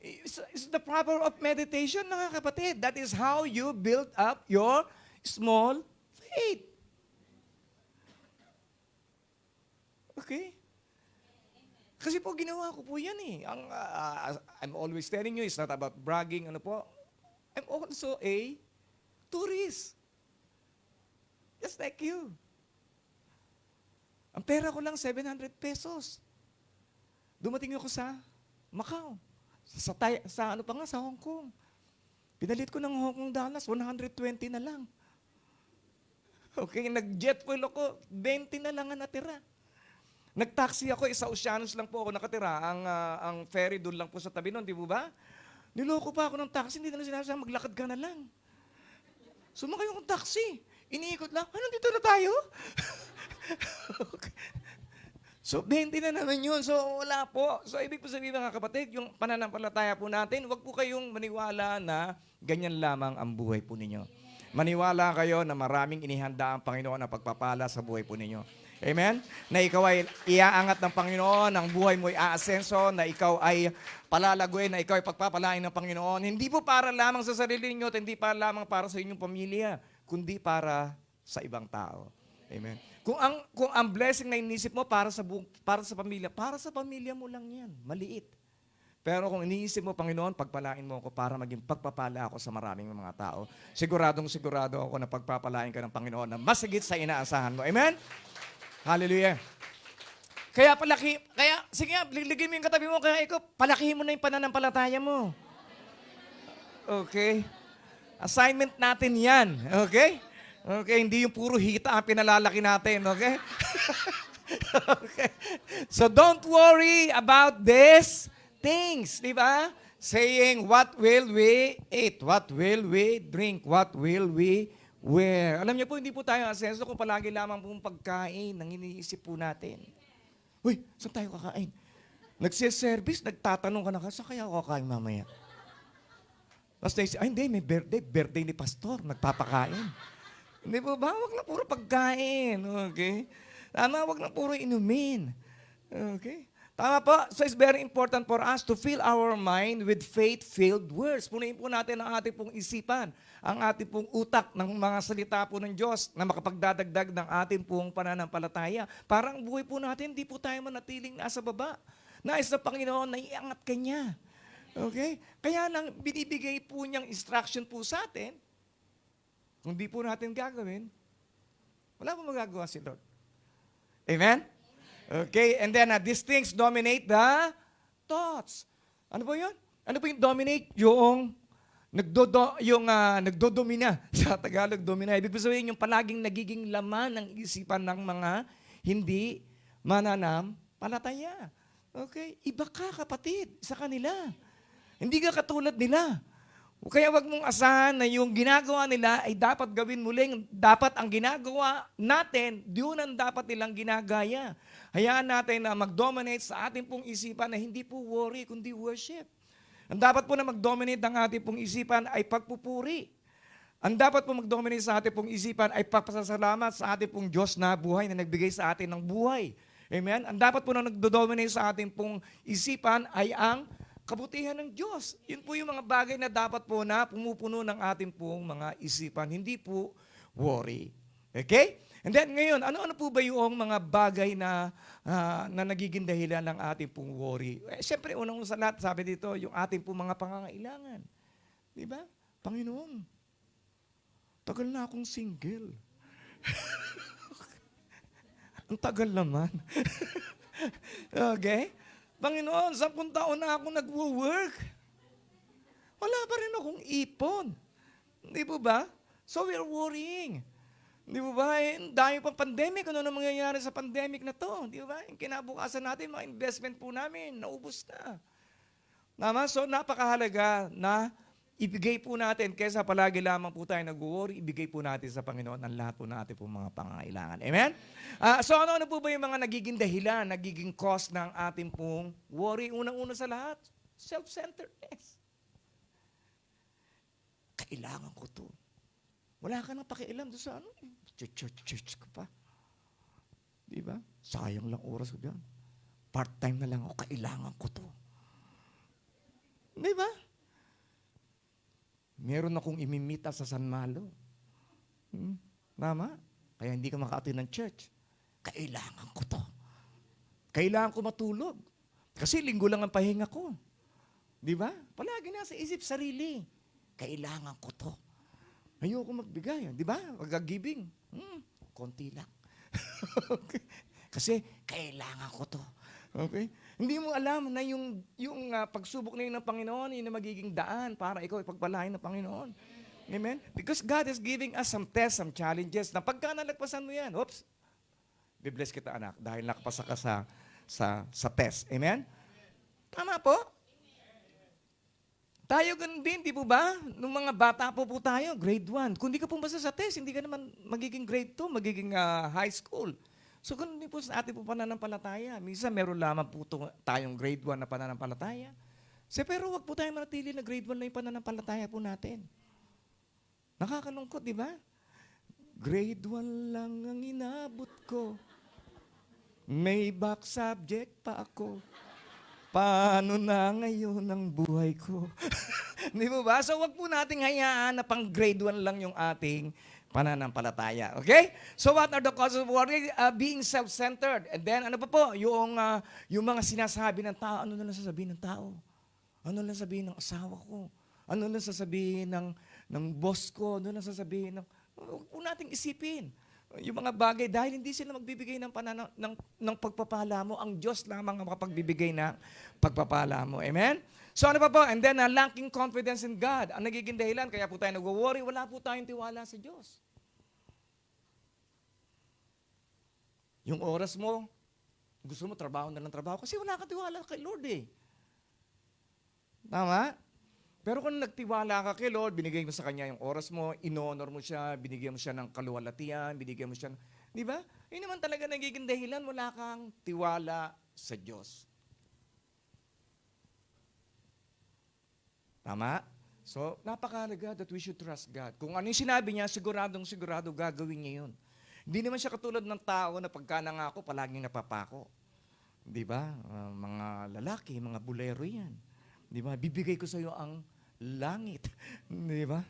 it's the proper of meditation, mga kapatid. That is how you build up your small faith. Okay? Kasi po, ginawa ko po yan eh. I'm always telling you, it's not about bragging. Ano po? I'm also a tourist. Just like you. Ang pera ko lang, 700 pesos. Dumating ako sa Macau. Sa ano pa nga, sa Hong Kong. Pinalit ko ng Hong Kong dollars, 120 na lang. Okay, nag-jet fuel ako, 20 na lang ang natira. Nag-taxi ako, sa Oceanos lang po ako nakatira. Ang ferry doon lang po sa tabi nun, di ba? Niloko pa ako ng taxi, hindi na sinasabi, maglakad ka na lang. Sumakay ako ng taxi. Iniikot lang, dito na tayo? Okay. So, 20 na naman yun. So, wala po. So, ibig po sabihin mga kapatid, yung pananampalataya po natin, huwag po kayong maniwala na ganyan lamang ang buhay po ninyo. Maniwala kayo na maraming inihanda ang Panginoon na pagpapala sa buhay po ninyo. Amen? Na ikaw ay iaangat ng Panginoon, ang buhay mo ay aasenso, na ikaw ay palalaguin, na ikaw ay pagpapalain ng Panginoon. Hindi po para lamang sa sarili ninyo at hindi para lamang para sa inyong pamilya, kundi para sa ibang tao. Amen? Kung ang blessing na inisip mo para sa pamilya mo lang yan. Maliit. Pero kung iniisip mo, Panginoon, pagpalain mo ako para maging pagpapala ako sa maraming mga tao. Sigurado ako na pagpapalain ka ng Panginoon na mas higit sa inaasahan mo. Amen? Hallelujah. Sige nga, ligay mo yung katabi mo, kaya ikaw, palakihin mo na yung pananampalataya mo. Okay? Assignment natin yan. Okay? Okay, hindi yung puro hita ang pinalalaki natin, okay? Okay. So don't worry about these things, di ba? Saying, what will we eat? What will we drink? What will we wear? Alam niyo po, hindi po tayo asenso kung palagi lamang pong pagkain ang iniisip po natin. Uy, saan tayo kakain? Nagsiservice, nagtatanong ka na, saan kaya ako kakain mamaya? Tapos naisip, ay hindi, may birthday ni pastor, nagpapakain. Hindi po ba? Huwag na puro pagkain. Okay? Tama, huwag na puro inumin. Okay? Tama po. So it's very important for us to fill our mind with faith-filled words. Punuin po natin ang ating pong isipan, ang ating pong utak ng mga salita po ng Diyos na makapagdadagdag ng ating pong pananampalataya. Parang buhay po natin, hindi po tayo manatiling nasa baba. Nais na Panginoon, naiangat ka niya. Okay? Kaya lang, binibigay po niyang instruction po sa atin. Kung di po natin gagawin, wala po magagawa si Lord. Amen? Okay, and then these things dominate the thoughts. Ano po yun? Ano po yung dominate? Yung nagdodomina. Sa Tagalog, domina. Ibig sabihin yung palaging nagiging laman ng isipan ng mga hindi mananampalataya. Okay? Iba ka, kapatid, sa kanila. Hindi ka katulad nila. Kaya wag mong asahan na yung ginagawa nila ay dapat gawin muling. Dapat ang ginagawa natin, yun ang dapat nilang ginagaya. Hayaan natin na mag-dominate sa ating pong isipan na hindi po worry, kundi worship. Ang dapat po na mag-dominate ng ating pong isipan ay pagpupuri. Ang dapat po mag-dominate sa ating pong isipan ay pagpasasalamat sa ating pong Diyos na buhay na nagbigay sa atin ng buhay. Amen? Ang dapat po na nag-dominate sa ating pong isipan ay ang kabutihan ng Diyos. Yun po yung mga bagay na dapat po na pumupuno ng ating pong mga isipan. Hindi po worry. Okay? And then ngayon, ano-ano po ba yung mga bagay na nagiging dahilan ng ating pong worry? Siyempre, unang sa lahat, sabi dito, yung ating pong mga pangangailangan. Di ba? Panginoon, tagal na akong single. Ang tagal naman. Okay? Panginoon, 10 taon na ako nagwo-work. Wala pa rin akong ipon. Hindi po ba? So we're worrying. Hindi po ba? Ang dami pang pandemic. Ano na mangyayari sa pandemic na to? Hindi po ba? Yung kinabukasan natin, mga investment po namin, naubos na. Tama? So napakahalaga na ibigay po natin, kaysa palagi lamang po tayo nag-worry, ibigay po natin sa Panginoon ang lahat po natin po mga pangangailangan. Amen? So ano po ba yung mga nagiging dahilan, nagiging cause ng ating pong worry? Unang-una sa lahat, self-centeredness. Kailangan ko to. Wala ka nang pakialam doon sa ano. Church ka pa. Di ba? Sayang lang oras ko dyan. Part-time na lang ako, kailangan ko to. Di ba? Meron akong imimita sa San Malo. Tama? Kaya hindi ka maka-attend ng church. Kailangan ko to. Kailangan ko matulog. Kasi linggo lang ang pahinga ko. Di ba? Palagi nasa isip sarili. Kailangan ko to. Ayoko magbigay. Di ba? Mag-giving. Konti lang. Okay. Kasi kailangan ko to. Okay? Hindi mo alam na yung pagsubok na yun ng Panginoon, yun na magiging daan para ikaw ipagpalain ng Panginoon. Amen? Because God is giving us some tests, some challenges, na pagka nalagpasan mo yan, oops, bibless kita anak, dahil nakapasa ka sa test. Amen? Tama po? Tayo ganun din, di po ba? Nung mga bata po tayo, grade 1. Kung di ka pumasa sa test, hindi ka naman magiging grade 2, magiging high school. So, ganun din po sa ating po pananampalataya. Minsan, meron lamang po tayong grade 1 na pananampalataya. Pero wag po tayo manatili na grade 1 na yung pananampalataya po natin. Nakakalungkot, di ba? Grade 1 lang ang inabot ko. May back subject pa ako. Paano na ngayon ang buhay ko? Di ba ba? So, wag po nating hayaan na pang grade 1 lang yung ating pananampalataya. Okay? So what are the causes of worry? Being self-centered. And then ano pa po? Yung mga sinasabi ng tao. Ano na lang sasabihin ng tao? Ano lang sasabihin ng asawa ko? Ano lang sasabihin ng boss ko? Ano lang sasabihin ng... Huwag po nating isipin. Yung mga bagay, dahil hindi sila magbibigay ng pagpapala mo, ang Diyos lamang ang makapagbibigay ng pagpapala mo. Amen? So ano pa po? And then, lacking confidence in God. Ang nagiging dahilan, kaya po tayo nag-worry, wala po tayong tiwala sa Diyos. Yung oras mo, gusto mo trabaho na lang trabaho, kasi wala kang tiwala kay Lord eh. Tama? Pero kung nagtiwala ka kay Lord, binigay mo sa Kanya yung oras mo, in-honor mo siya, binigyan mo siya ng kaluwalhatian, binigyan mo siya ng... Di ba? Yun naman talaga nagiging dahilan, wala kang tiwala sa Diyos. Tama? So, napakahalaga that we should trust God. Kung ano yung sinabi niya, siguradong sigurado gagawin niya yun. Hindi naman siya katulad ng tao na pagka nangako, palaging napapako. Di ba? Mga lalaki, mga bulero yan. Di ba? Bibigay ko sa iyo ang langit. Di ba?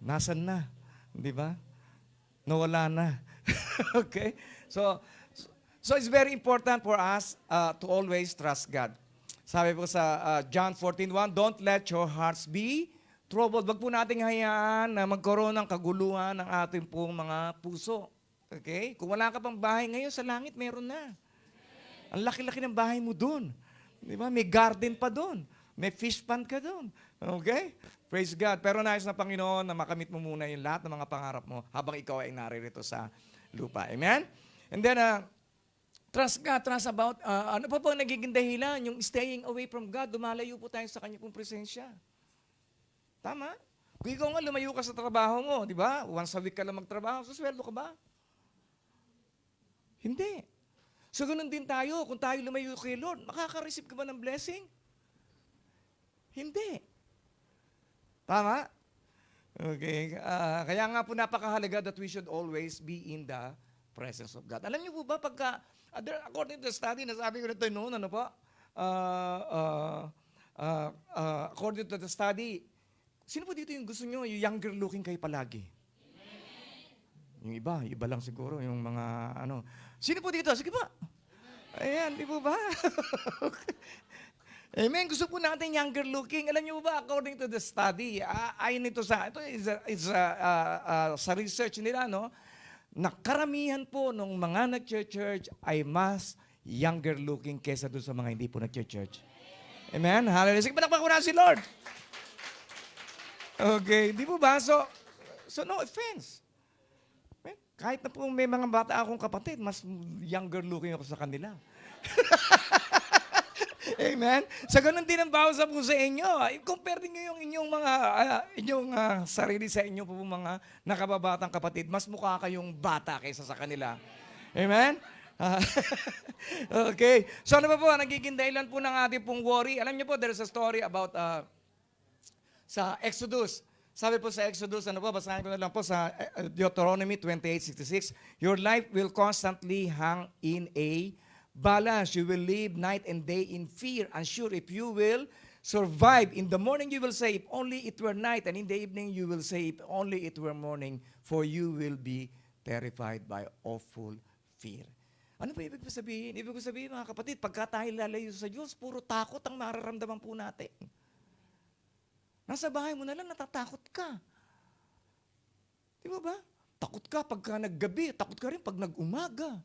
Nasaan na? Di ba? Nawala na. Okay? So it's very important for us to always trust God. Sabi po sa John 14:1, don't let your hearts be troubled. Wag po nating hayaan na magkaroon ng kaguluhan ng ating pong mga puso. Okay? Kung wala ka pang bahay ngayon, sa langit meron na. Ang laki-laki ng bahay mo doon. Di ba? May garden pa doon. May fish pond ka doon. Okay? Praise God. Pero nais na Panginoon na makamit mo muna yung lahat ng mga pangarap mo habang ikaw ay naririto sa lupa. Amen? And then, trust God, trust about, ano pa po ang nagiging dahilan? Yung staying away from God, dumalayo po tayo sa Kanya pong presensya. Tama? Kung ikaw nga lumayo ka sa trabaho mo, di ba? Once a week ka lang magtrabaho, susweldo ka ba? Hindi. So, ganun din tayo. Kung tayo lumayo kay Lord, makaka-receive ka ba ng blessing? Hindi. Tama? Okay. Kaya nga po napakahalaga that we should always be in the presence of God. Alam niyo po ba, pagka, according to the study, nasabi ko rin ito noon, ano po? According to the study, sino po dito yung gusto nyo, yung younger looking kayo palagi? Yung iba lang siguro, yung mga ano. Sino po dito? Sige pa. Ayan, di po ba? Amen. Gusto po natin younger looking. Alam niyo ba, according to the study, ayon ito sa research nila, no? Na karamihan po ng mga nag-church ay mas younger looking kesa doon sa mga hindi po nag-church. Amen? Hallelujah. Sige, panakpakunan si Lord. Okay, di po ba? So no offense. Kahit na po may mga bata akong kapatid, mas younger looking ako sa kanila. Amen? So ganun din ang bawsa po sa inyo. I-compare niyo yung inyong sarili sa inyo po mga nakababatang kapatid. Mas mukha kayong bata kaysa sa kanila. Amen? Okay. So ano ba po, nagiging dahilan po ng ating pong worry? Alam niyo po, there's a story about sa Exodus. Sabi po sa Exodus, ano po, basahin ko na lang po sa Deuteronomy 28:66, your life will constantly hang in a balance. You will live night and day in fear, unsure if you will survive. In the morning you will say, if only it were night, and in the evening you will say, if only it were morning, for you will be terrified by awful fear. Ano po ibig sabihin? Ibig sabihin, mga kapatid, pagka tayo lalayo sa Diyos, puro takot ang mararamdaman po natin. Nasa bahay mo na lang, natatakot ka. Di ba ba? Takot ka pagka naggabi, takot ka rin pag nag-umaga.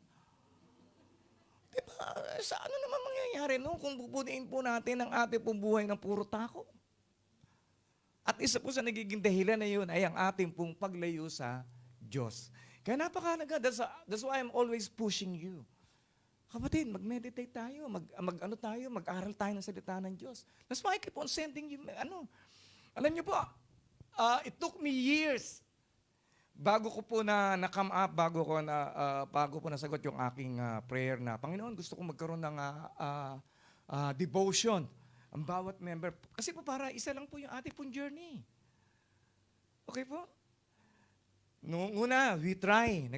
Diba? Sa ano naman mangyayari no? Kung pupunin po natin ang ating pong buhay ng puro takot? At isa po sa nagiging dahilan na yun ay ang ating pong paglayo sa Diyos. Kaya napakahalaga. That's why I'm always pushing you. Kapatid, mag-meditate tayo, mag-aral tayo ng salita ng Diyos. That's why I keep on sending you, Alam niyo po, it took me years bago ko po na-come up, bago po nasagot yung aking prayer na, Panginoon, gusto ko magkaroon ng devotion ang bawat member. Kasi po para isa lang po yung ating pong journey. Okay po? Noong una, we try.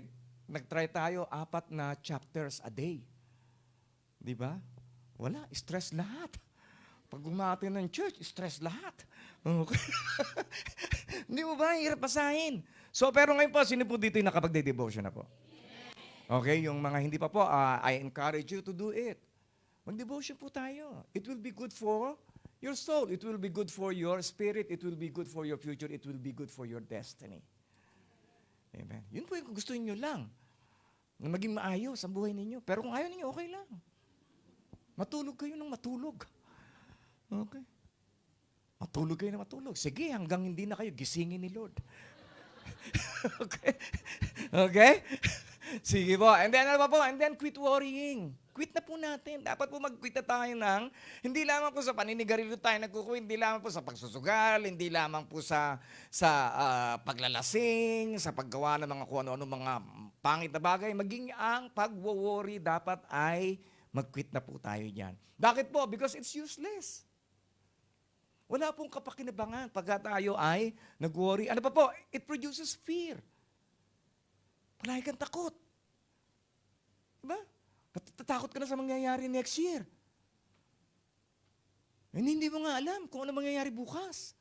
Nag-try tayo 4 na chapters a day. Di ba? Wala, stress lahat. Pag umati ng church, stress lahat. Okay. Hindi mo ba? Hirap basahin. So, pero ngayon po, sino po dito yung nakapagde-devotion na po? Okay, yung mga hindi pa po, I encourage you to do it. Mag-devotion po tayo. It will be good for your soul. It will be good for your spirit. It will be good for your future. It will be good for your destiny. Amen. Yun po yung gusto niyo lang. Na maging maayos ang buhay ninyo. Pero kung ayaw ninyo, okay lang. Matulog kayo ng matulog. Okay. Matulog kayo na matulog. Sige, hanggang hindi na kayo, gisingin ni Lord. Okay? Okay? Sige po. And then, ano pa po? And then, quit worrying. Quit na po natin. Dapat po mag-quit na tayo hindi lamang po sa paninigarilyo tayo nagkukuha, hindi lamang po sa pagsusugal, hindi lamang po sa paglalasing, sa paggawa ng mga kung ano-ano mga pangit na bagay. Maging ang pag-worry dapat ay mag-quit na po tayo dyan. Bakit po? Because it's useless. Wala pong kapakinabangan pagka tayo ay nag-worry. Ano pa po? It produces fear. Palagi kang takot. Diba? Tatakot ka na sa mangyayari next year. And hindi mo nga alam kung ano mangyayari bukas.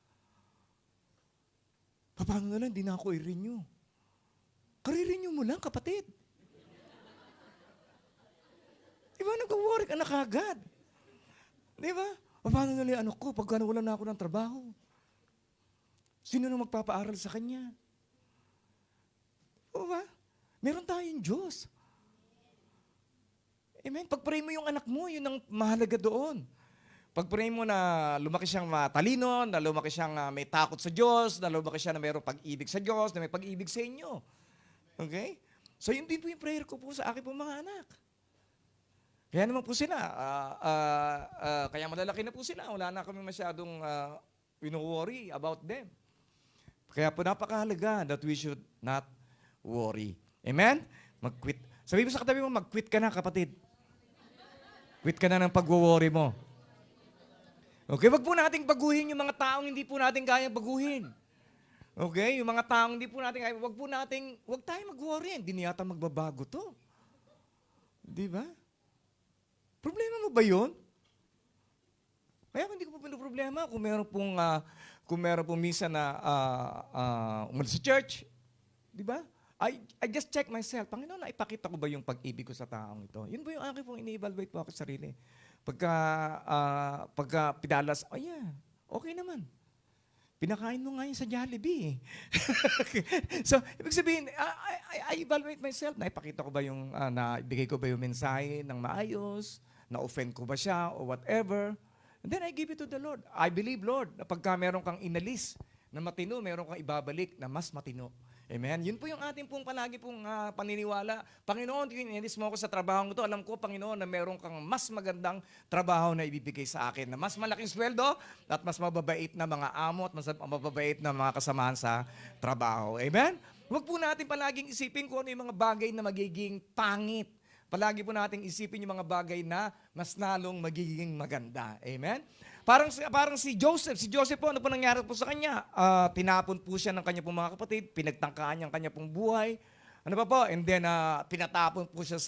Paano na lang, hindi na ako i-renew. Kare-renew mo lang, kapatid. Diba, nag-worry ka na kagad. Diba? Paano na lang ko pagka wala na ako ng trabaho? Sino na magpapaaral sa kanya? Diba? Meron tayong Diyos. Amen? Pag-pray mo yung anak mo, yun ang mahalaga doon. Pag-pray mo na lumaki siyang matalino, na lumaki siyang may takot sa Diyos, na lumaki siya na mayroong pag-ibig sa Diyos, na may pag-ibig sa inyo. Okay? So yun din po yung prayer ko po sa akin po mga anak. Kaya naman po sila, kaya malalaki na po sila, wala na kami masyadong worry about them. Kaya po napakahalaga that we should not worry. Amen? Mag-quit. Sabi mo sa katabi mo, mag-quit ka na, kapatid. Quit ka na ng pag-worry mo. Okay, wag po nating baguhin yung mga taong hindi po natin kayang baguhin. Okay, yung mga taong hindi po natin kaya, wag tayong mag-worry. Hindi yata magbabago to. Di ba? Problema mo ba yun? Kaya hindi ko po pinoproblema kung meron pong minsan na umalis sa church. Di ba? I just check myself. Panginoon, naipakita ko ba yung pag-ibig ko sa taong ito? Yun ba yung aking pong ini-evaluate po ako sa sarili? Pagka pidalas, okay naman. Pinakain mo nga yun sa Jollibee. So, ibig sabihin, I evaluate myself. Naipakita ko ba yung, naibigay ko ba yung mensahe ng maayos? Na-offend ko ba siya o whatever? And then I give it to the Lord. I believe, Lord, na pagka meron kang inalis na matino, meron kang ibabalik na mas matino. Amen? Yun po yung ating pong palagi pong paniniwala. Panginoon, inalis mo ako sa trabaho ko to. Alam ko, Panginoon, na meron kang mas magandang trabaho na ibibigay sa akin. Na mas malaking sweldo at mas mababait na mga amo at mas mababait na mga kasamahan sa trabaho. Amen? Huwag po natin palaging isipin kung ano yung mga bagay na magiging pangit. Palagi po nating isipin yung mga bagay na mas lalong magiging maganda. Amen? Parang si Joseph. Si Joseph po, ano po nangyari po sa kanya? Tinapon po siya ng kanya pong mga kapatid, pinagtangkaan niya ang kanya pong buhay. Ano pa po? And then, pinatapon po siya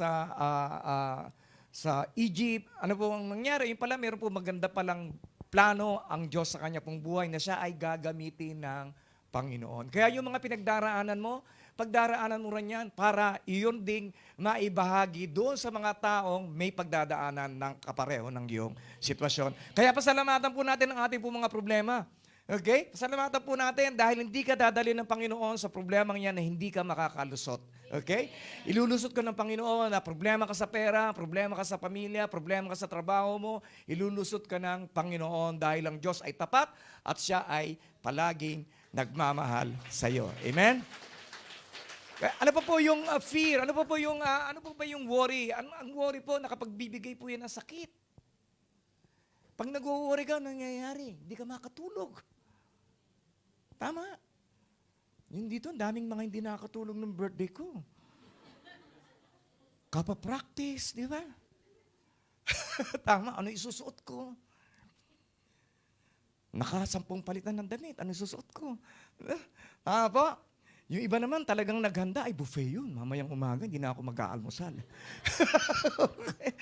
sa Egypt. Ano po ang nangyari? Yung pala, meron po maganda palang plano ang Diyos sa kanya pong buhay na siya ay gagamitin ng Panginoon. Kaya yung mga pinagdaraanan mo, pagdaraanan mo rin yan para iyon ding maibahagi doon sa mga taong may pagdadaanan ng kapareho ng iyong sitwasyon. Kaya pasalamatan po natin ang ating po mga problema. Okay? Pasalamatan po natin dahil hindi ka dadali ng Panginoon sa problemang yan na hindi ka makakalusot. Okay? Ilulusot ka ng Panginoon na problema ka sa pera, problema ka sa pamilya, problema ka sa trabaho mo, ilulusot ka ng Panginoon dahil ang Diyos ay tapat at siya ay palaging nagmamahal sa iyo. Amen? Ano pa po yung fear? Ano pa po yung worry? Ang worry po, nakapagbibigay po yan ng sakit. Pag nag-worry ka, nangyayari, hindi ka makatulog. Tama. Yung dito, daming mga hindi nakakatulog ng birthday ko. Kapa-practice, di ba? Tama, ano isusuot ko? Nakasampung palitan ng damit, ano isusuot ko? Po? Yung iba naman talagang naghanda, ay buffet yun. Mamayang umaga, hindi na ako mag-aalmusal. Okay.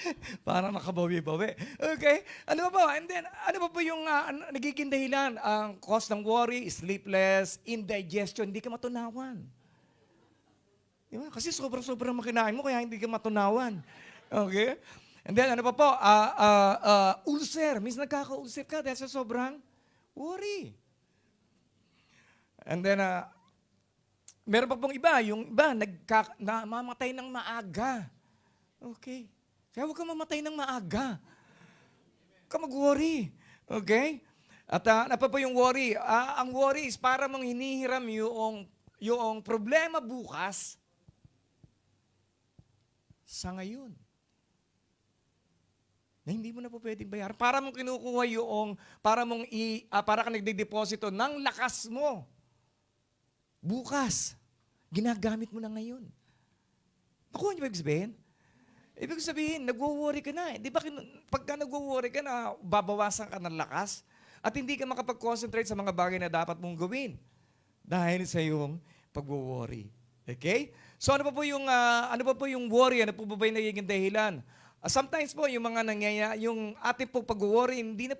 Para makabawi-bawi. Okay? Ano ba? And then, ano pa yung nagiging dahilan? Ang cause ng worry, sleepless, indigestion, hindi ka matunawan. Diba? Kasi sobrang makinain mo, kaya hindi ka matunawan. Okay? And then, ano pa po? Ulcer. Minsan nagkaka-ulcer ka dahil sa sobrang worry. And then, meron pa pong iba, yung iba namamatay ng maaga. Okay. Kaya huwag kang mamatay ng maaga. Huwag kang mag-worry. Okay? At ano pa po yung worry? Ang worry is para mong hinihiram yung problema bukas sa ngayon. Na hindi mo na po pwedeng bayaran. Para mong kinukuha para ka nagde-deposito ng lakas mo. Bukas, ginagamit mo na ngayon. Nakuha niyo ba ibig sabihin? Ibig sabihin, nagwo-worry ka na. Di ba pagka nagwo-worry ka na, babawasan ka ng lakas? At hindi ka makapag-concentrate sa mga bagay na dapat mong gawin dahil sa iyong pag-worry. Okay? So ano pa po yung worry? Ano po ba yung nagiging dahilan? Sometimes po yung mga yung ating po pag-worry, hindi naman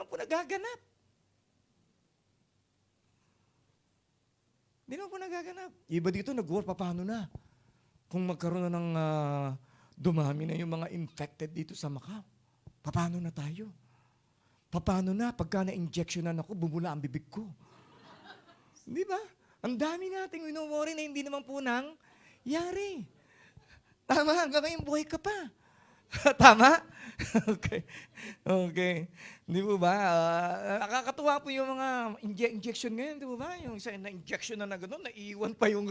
po nagaganap. Hindi naman po nagaganap. Iba dito nag-worry, paano na? Kung magkaroon na ng dumami na yung mga infected dito sa Macau, paano na tayo? Paano na pagka na-injectionan ako, bumula ang bibig ko? Di ba? Ang dami nating wino-worry na hindi naman po nang yari. Tama, hanggang ngayon buhay ka pa. Tama? Okay. Okay. Di ba ba? Nakakatuwa po yung mga injection ngayon, di ba ba? Yung isa na-injection na gano'n, naiiwan pa yung,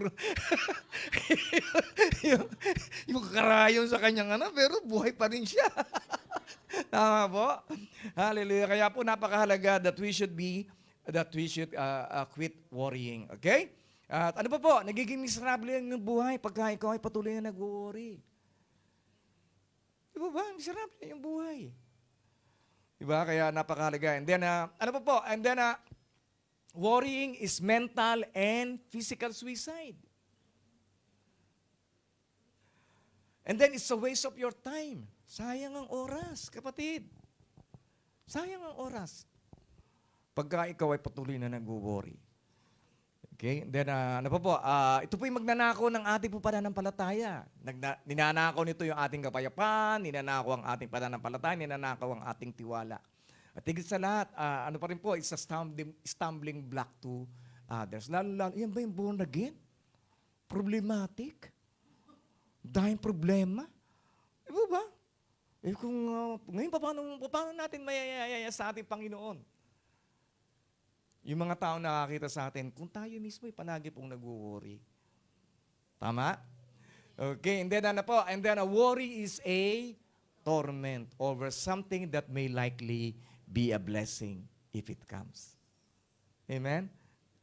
yung karayon sa kanyang pero buhay pa rin siya. Tama po? Hallelujah. Kaya po napakahalaga that we should quit worrying. Okay? At ano pa po? Nagiging miserable ang buhay pagka ikaw ay patuloy na nag-worry. Di ba ba? Miserable yung buhay. Di ba? Kaya napakahalaga. And then, ano pa po? And then, worrying is mental and physical suicide. And then, it's a waste of your time. Sayang ang oras, kapatid. Sayang ang oras. Pagka ikaw ay patuloy na nag-worry. Okay? And then, ano pa po? Ito po yung magnanakaw ng ating po pananampalataya. Ninanakaw nito yung ating kapayapaan, ninanakaw ang ating pananampalataya, ninanakaw ang ating tiwala. At higit sa lahat, ano pa rin po, it's a stumbling block to others. Lalo, yan ba yung born again? Problematic? Dahil problema? Diba ba? Ngayon, paano natin mayayaya sa ating Panginoon? Yung mga tao nakakita sa atin, kung tayo mismo ay palagi pong nag-worry. Tama? Okay, and then ano po? And then a worry is a torment over something that may likely be a blessing if it comes. Amen?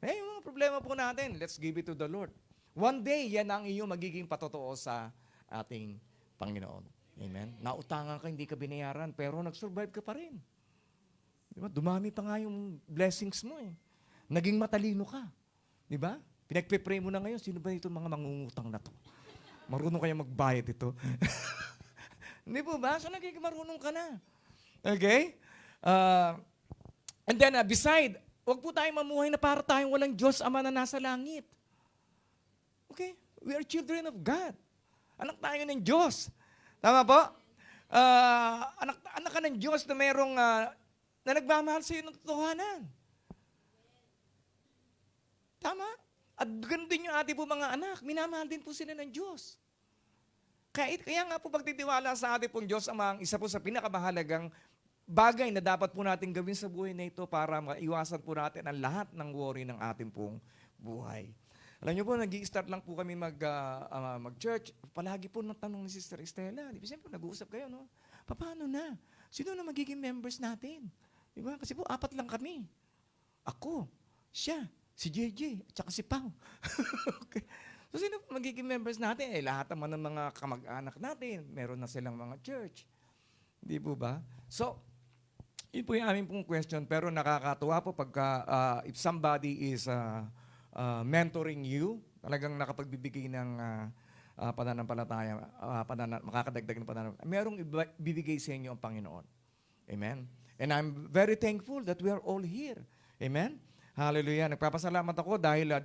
Yung mga problema po natin, let's give it to the Lord. One day, yan ang iyong magiging patotoo sa ating Panginoon. Amen? Nautangan ka, hindi ka binayaran, pero nag-survive ka pa rin. Diba? Dumami pa nga yung blessings mo eh. Naging matalino ka. Diba? Pinagpe-pray mo na ngayon, sino ba itong mga mangungutang na to? Marunong kaya magbayad ito. Hindi po ba? So nagiging marunong ka na. Okay? And then, beside, huwag po tayong mamuhay na para tayong walang Diyos Ama na nasa langit. Okay? We are children of God. Anak tayo ng Diyos. Tama po? Anak ka ng Diyos na mayroong na nagmamahal sa iyo ng totohanan. Tama? At ganoon din yung ating po mga anak. Minamahal din po sila ng Diyos. Kaya nga po pagtitiwala sa ating pong Diyos ang isa po sa pinakamahalagang bagay na dapat po natin gawin sa buhay na ito para maiwasan po natin ang lahat ng worry ng ating pong buhay. Alam niyo po, nag-i-start lang po kami mag-church. Palagi po natanong ni Sister Estela. Di ba, siyempre nag-uusap kayo, no? Paano na? Sino na magiging members natin? Diba? Kasi po, 4 lang kami. Ako, siya, si JJ, at saka si Pao. Okay. So, sino magiging members natin? Lahat naman ng mga kamag-anak natin, meron na silang mga church. Di po ba? So, yun po yung aming pong question. Pero nakakatuwa po pagka if somebody is mentoring you, talagang nakapagbibigay ng pananampalataya, makakadagdag ng pananampalataya, merong ibibigay sa inyo ang Panginoon. Amen? And I'm very thankful that we are all here. Amen? Hallelujah. Nagpapasalamat ako dahil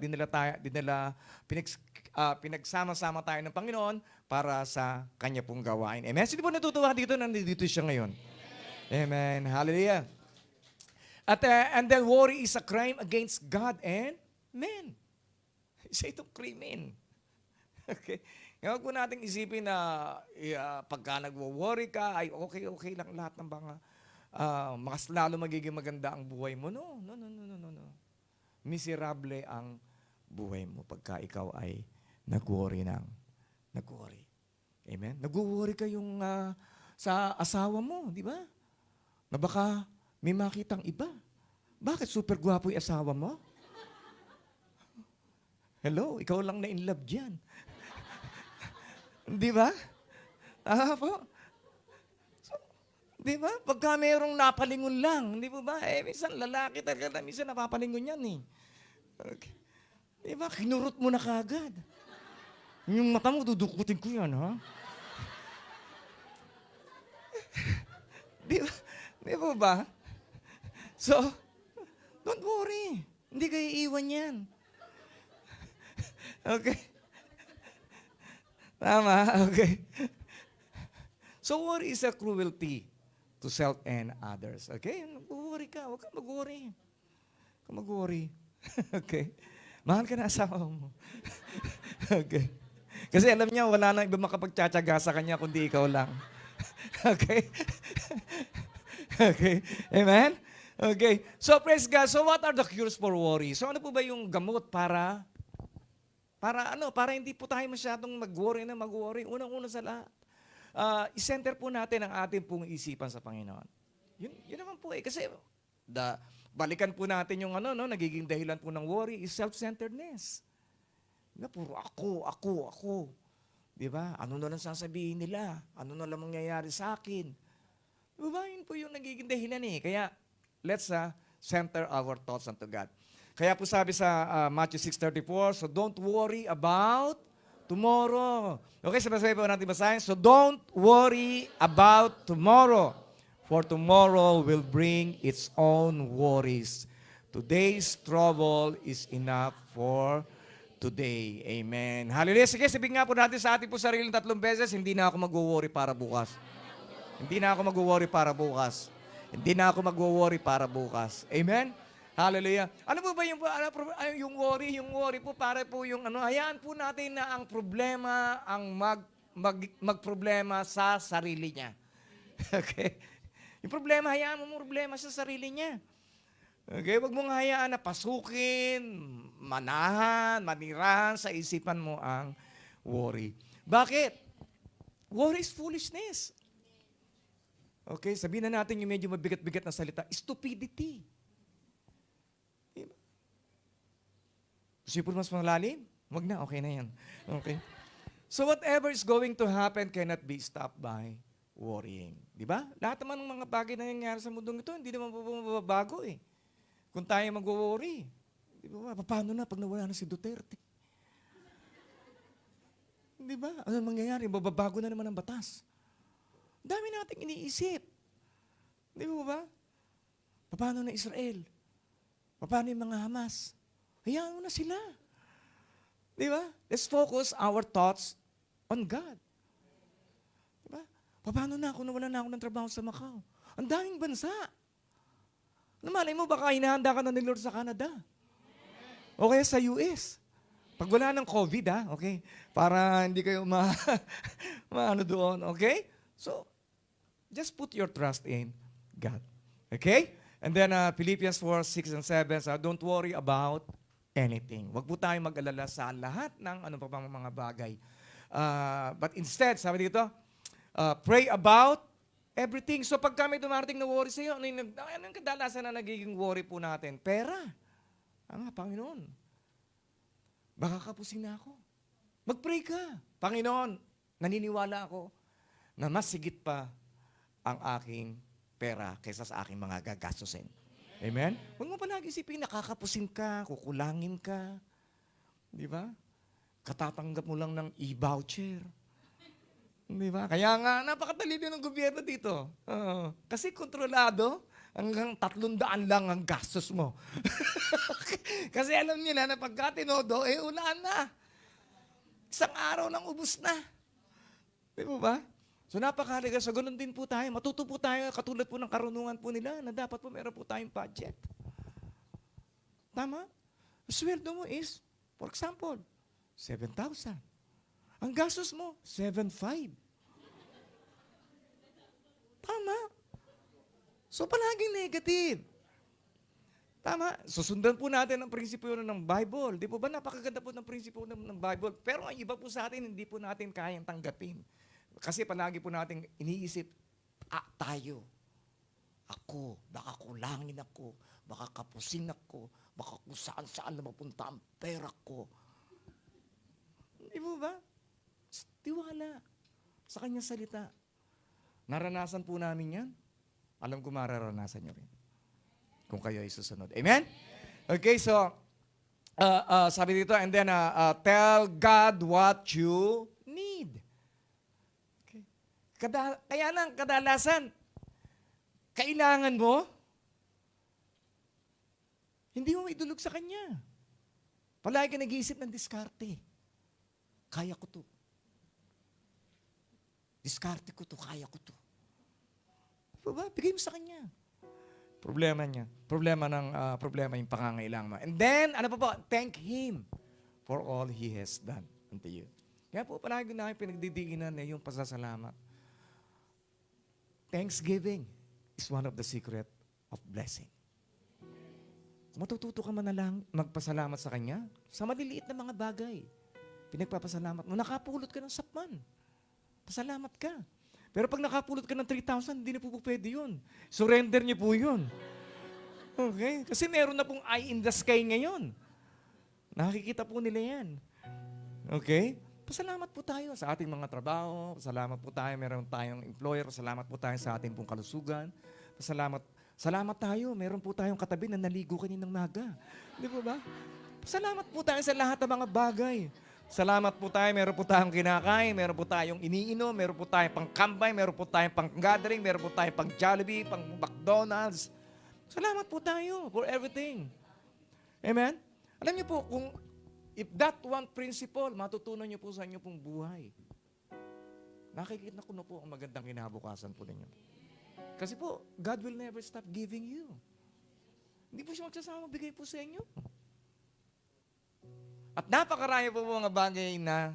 pinagsama-sama tayo ng Panginoon para sa Kanya pong gawain. Amen? Sino po natutuwa dito? Nandito siya ngayon. Amen. Hallelujah. And then worry is a crime against God and men. Isa itong krimen. Okay? Huwag po nating isipin na pagka nag-worry ka, ay okay lang lahat ng mga mas lalo magiging maganda ang buhay mo. No. Miserable ang buhay mo pagka ikaw ay nag-worry. Amen? Nag-worry kayong sa asawa mo, di ba? Na baka may makitang iba. Bakit super gwapo yung asawa mo? Hello, ikaw lang na in love dyan. Di ba? Po? So, Di ba? Pagka mayroong napalingon lang, di ba? Minsan lalaki talaga, minsan napapalingon yan eh. Okay. Di ba? Kinurot mo na kagad. Yung mata mo, dudukutin ko yan, ha? Di ba? Di ba ba? So, don't worry. Hindi kayo iiwan yan. Okay? Tama? Okay. So, worry is a cruelty to self and others. Okay? Mag-worry ka. Huwag kang mag-worry. Huwag kang mag-worry. Okay? Mahal ka na asawa mo. Okay? Kasi alam niya, wala nang iba makapagtsatsaga sa kanya kundi ikaw lang. Okay? Okay? Amen? Okay. So, praise God. So, what are the cures for worry? So, ano po ba yung gamot para hindi po tayo masyadong mag-worry. Unang-una sa lahat, i-center po natin ang ating pong isipan sa Panginoon. Yun naman po eh. Kasi, balikan po natin yung nagiging dahilan po ng worry is self-centeredness. Puro ako. Di ba? Ano na lang sasabihin nila? Ano na lang mangyayari sa akin? Di ba? Yun po yung nagiging dahilan eh. Kaya, let's center our thoughts unto God. Kaya po sabi sa Matthew 6:34, so don't worry about tomorrow. Okay, sabay-sabay po natin basahin. So don't worry about tomorrow, for tomorrow will bring its own worries. Today's trouble is enough for today. Amen. Hallelujah. Sige, sabihin nga po natin sa ating po sarili 3 beses, hindi na ako mag-worry para bukas. Hindi na ako mag-worry para bukas. Hindi na ako mag-worry para bukas. Amen? Hallelujah. Ano po ba yung worry? Yung worry po para po yung hayaan po natin na ang problema ang magproblema sa sarili niya. Okay? Yung problema, hayaan mo problema sa sarili niya. Okay? Huwag mong hayaan na pasukin, manahan, manirahan sa isipan mo ang worry. Bakit? Worry is foolishness. Okay? Sabihin na natin yung medyo mabigat-bigat na salita, stupidity. Diba? Gusto mas malalim? Wag na, okay na yan. Okay? So whatever is going to happen cannot be stopped by worrying. Di ba? Lahat naman ng mga bagay na nangyayari sa mundong ito, hindi naman mababago eh. Kung tayo mag-worry. Di ba? Paano na pag nawala na si Duterte? Di ba? Ano mangyayari? Babago na naman ang batas. Dami nating iniisip. Di ba? Paano na Israel? Paano yung mga Hamas? Hayaan mo na sila. Di ba? Let's focus our thoughts on God. Di ba? Paano na kung nawala na ako ng trabaho sa Macau? Ang daming bansa. Namalay mo, baka hinahanda ka na ni Lord sa Canada. O kaya sa US. Pag wala ng COVID, okay? Para hindi kayo maano doon, okay? So, just put your trust in God. Okay? And then Philippians 4:6 and 7, so don't worry about anything. Huwag po tayong mag-alala sa lahat ng mga bagay. But instead, sabi dito, pray about everything. So pag kami dumarating na worry sa iyo, ano yung kadalasan na nagiging worry po natin? Pera. Panginoon, baka kapusin na ako. Mag-pray ka. Panginoon, naniniwala ako na mas sigit pa ang aking pera kaysa sa aking mga gagastusin. Amen? Huwag mo palagi isipin, nakakapusin ka, kukulangin ka. Di ba? Katatanggap mo lang ng e-voucher. Di ba? Kaya nga, napakatalino ng gobyerno dito. Kasi kontrolado, hanggang 300 lang ang gastos mo. Kasi alam niyo na pagka tinodo, ulaan na. Isang araw nang ubus na. Di ba? So napakahalaga. So ganun din po tayo. Matuto po tayo, katulad po ng karunungan po nila, na dapat po meron po tayong budget. Tama? Sweldo mo is, for example, 7,000. Ang gastos mo, 7,500. Tama? So palaging negative. Tama? Susundan po natin ang prinsipyo ng Bible. Di po ba napakaganda po ng prinsipyo ng Bible? Pero ang iba po sa atin, hindi po natin kayang tanggapin. Kasi palagi po natin iniisip, tayo. Ako, baka kulangin ako, baka kapusin ako, baka kung saan-saan na mapunta ang pera ko. Di po ba? Tiwala sa kanyang salita. Naranasan po namin yan. Alam ko mararanasan nyo rin kung kayo ay susunod. Amen? Okay, so, sabi dito, and then, tell God what you need. Okay. Kaya lang, kadalasan, kailangan mo, hindi mo idulog sa Kanya. Palagi ka nag-iisip ng diskarte. Kaya ko to. Diskarte ko to, kaya ko to. Diba? Bigay mo sa Kanya. Problema niya. Problema yung pangangailangan mo. And then, ano pa po? Thank Him for all He has done unto you. Kaya po, palagi na pinagdidiinan niya yung pasasalamat. Thanksgiving is one of the secret of blessing. Matututo ka man na lang magpasalamat sa Kanya sa maliliit na mga bagay. Pinagpapasalamat mo. Nakapulot ka ng sapman. Pasalamat ka. Pero pag nakapulot ka ng 3,000, hindi na po pwede yun. Surrender niyo po yun. Okay? Kasi meron na pong eye in the sky ngayon. Nakikita po nila yan. Okay? Pasalamat po tayo sa ating mga trabaho. Pasalamat po tayo, meron tayong employer. Pasalamat po tayo sa ating pong kalusugan. Salamat tayo, meron po tayong katabi na naligo kaninang maga. Di po ba? Pasalamat po tayo sa lahat ng mga bagay. Salamat po tayo, meron po tayong kinakain, meron po tayong iniinom, meron po tayong pang-kambay, meron po tayong pang-gathering, meron po tayong pang-Jollibee, pang-McDonald's. Salamat po tayo for everything. Amen? Alam niyo po, kung if that one principle, matutunan niyo po sa inyo pong buhay. Nakikita ko na po ang magandang kinabukasan po ninyo. Kasi po, God will never stop giving you. Hindi po siya magsasama bigay po sa inyo. At napakarami po mga bagay na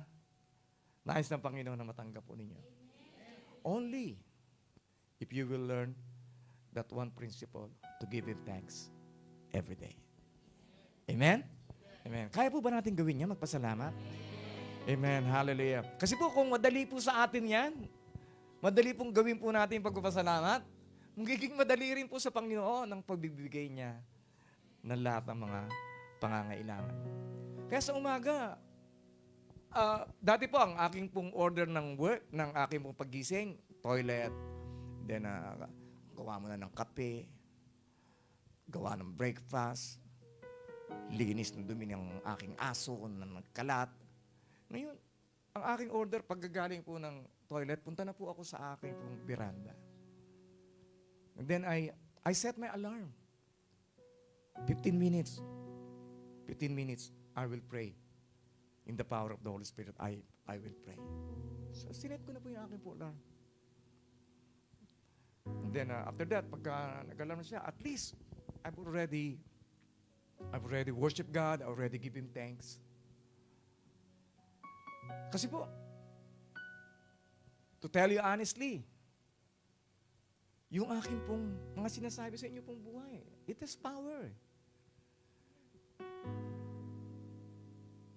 nais ng Panginoon na matanggap po ninyo. Only if you will learn that one principle to give Him thanks every day. Amen? Amen. Kaya po ba natin gawin niya, magpasalamat? Amen. Hallelujah. Kasi po kung madali po sa atin yan, madali pong gawin po natin yung pagpapasalamat, magiging madali rin po sa Panginoon ang pagbibigay niya ng lahat ng mga pangangailangan. Kaya sa umaga, dati po ang aking pong order ng work, ng aking pong paggising, toilet, then gawa mo na ng kape, gawa ng breakfast, linis ng dumi ng aking aso na nagkalat. Ngayon, ang aking order, paggagaling po ng toilet, punta na po ako sa aking pong veranda. And then I set my alarm. 15 minutes. 15 minutes. I will pray. In the power of the Holy Spirit, I will pray. So, sinet ko na po yung aking po alarm. And then, after that, pagka nag-alarm na siya, at least, I've already worship God, I already give Him thanks. Kasi po, to tell you honestly, yung aking pong mga sinasabi sa inyo pong buhay, it has power.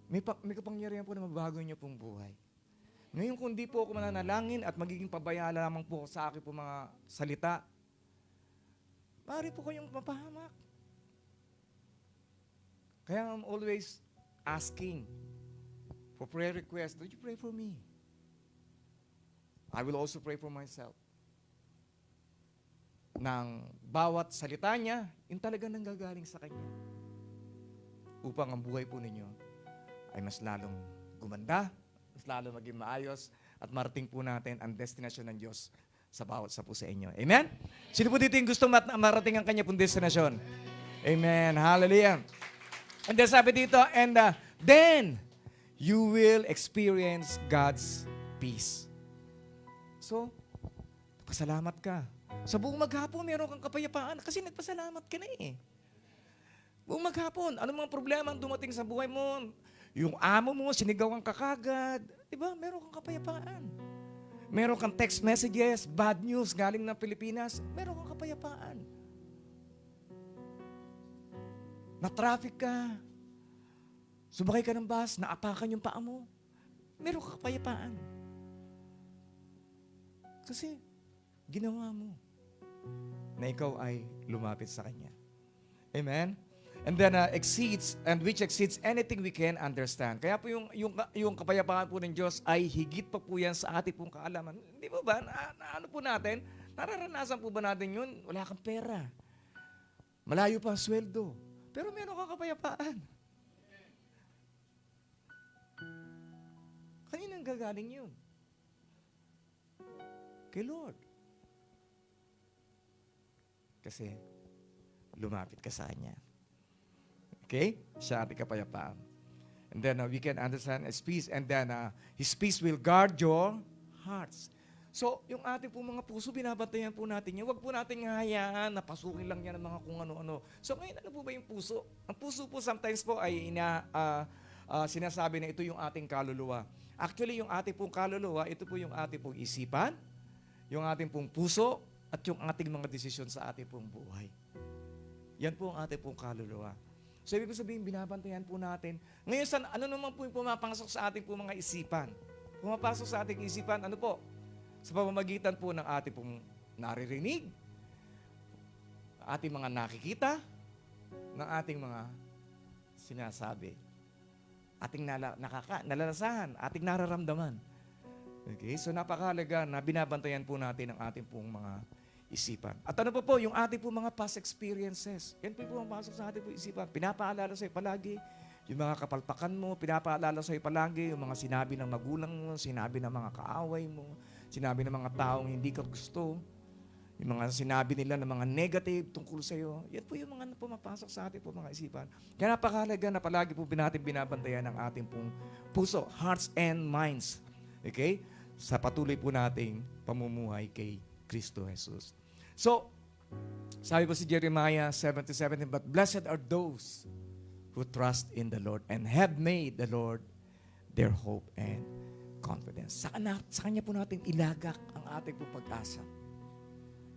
May kapangyarihan po na mabago niyo pong buhay. Ngayon, kung di po ako mananalangin at magiging pabaya lamang po sa aking po mga salita, maaari po kayong mapahamak. Kaya I'm always asking for prayer requests. Would you pray for me? I will also pray for myself. Nang bawat salita niya, yung talagang nanggagaling sa Kanya. Upang ang buhay po ninyo ay mas lalong gumanda, mas lalong maging maayos, at marating po natin ang destinasyon ng Diyos sa bawat sa po sa inyo. Amen? Sino po dito yung gusto marating ang kanya pong destinasyon? Amen. Hallelujah. And then sabi dito, and then you will experience God's peace. So, pasalamat ka. Sa buong maghapon, meron kang kapayapaan kasi nagpasalamat ka na eh. Buong maghapon, ano mga problema ang dumating sa buhay mo? Yung amo mo, sinigawan ka kagad. Diba? Meron kang kapayapaan. Meron kang text messages, bad news galing ng Pilipinas. Meron kang kapayapaan. Na-traffic ka. Sumakay ka ng bus, naapakan yung paa mo. Meron kang kapayapaan. Kasi, ginawa mo na ikaw ay lumapit sa Kanya. Amen? And then exceeds, and which exceeds anything we can understand. Kaya po yung kapayapaan po ng Diyos ay higit pa po yan sa ating pong kaalaman. Hindi po ba? Ano po natin? Nararanasan po ba natin yun? Wala kang pera. Malayo pa ang sweldo. Pero meron kang kapayapaan. Kaninang gagaling yun? Kay Lord. Kasi lumapit ka sa Kanya. Okay? Siya ating kapayapaan. And then we can understand His peace. And then His peace will guard your hearts. So, yung ating po mga puso, binabantayan po natin yan. Huwag po natin hayaan na pasukin lang yan ng mga kung ano-ano. So, ngayon, ano po ba yung puso? Ang puso po sometimes po ay sinasabi na ito yung ating kaluluwa. Actually, yung ating pong kaluluwa, ito po yung ating pong isipan, yung ating pong puso, at yung ating mga desisyon sa ating pong buhay. Yan po ang ating pong kaluluwa. So, ibig sabihin, binabantayan po natin. Ngayon, ano naman po yung pumapasok sa ating pong mga isipan? Pumapasok sa ating isipan, ano po? Sa pamamagitan po ng ating pong naririnig, ating mga nakikita, ng ating mga sinasabi, ating nalalasahan, ating nararamdaman. Okay? So napakahalaga na binabantayan po natin ang ating pong mga isipan. At ano po, yung ating pong mga past experiences, yan po yung pumapasok sa ating pong isipan. Pinapaalala sa'yo palagi, yung mga kapalpakan mo, pinapaalala sa'yo palagi, yung mga sinabi ng magulang mo, sinabi ng mga kaaway mo, sinabi ng mga taong hindi ka gusto, yung mga sinabi nila ng mga negative tungkol sa iyo, yan po yung mga pumapasok sa ating po mga isipan. Kaya napakahalaga na palagi po natin binabantayan ang ating pong puso, hearts and minds. Okay? Sa patuloy po nating pamumuhay kay Kristo Jesus. So, sabi po si Jeremiah 7:17, but blessed are those who trust in the Lord and have made the Lord their hope and confidence. Sa Kanya po natin ilagak ang ating pong pag-asa.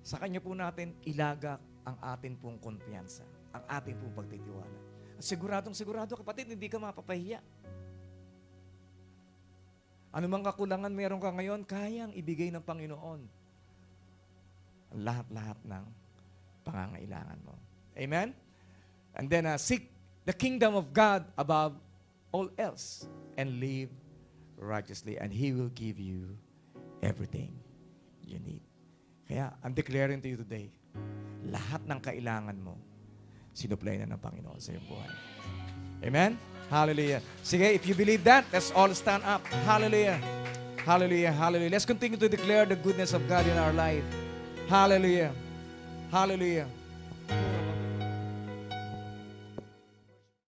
Sa Kanya po natin ilagak ang ating pong kumpiyansa, ang ating pong pagtitiwala. Siguradong-sigurado, kapatid, hindi ka mapapahiya. Ano mang kakulangan meron ka ngayon, kayang ibigay ng Panginoon ang lahat-lahat ng pangangailangan mo. Amen? And then seek the kingdom of God above all else and live righteously, and He will give you everything you need. Kaya, I'm declaring to you today, lahat ng kailangan mo, sinupply na ng Panginoon sa iyong buhay. Amen? Hallelujah. Sige, if you believe that, let's all stand up. Hallelujah. Hallelujah. Hallelujah. Let's continue to declare the goodness of God in our life. Hallelujah. Hallelujah.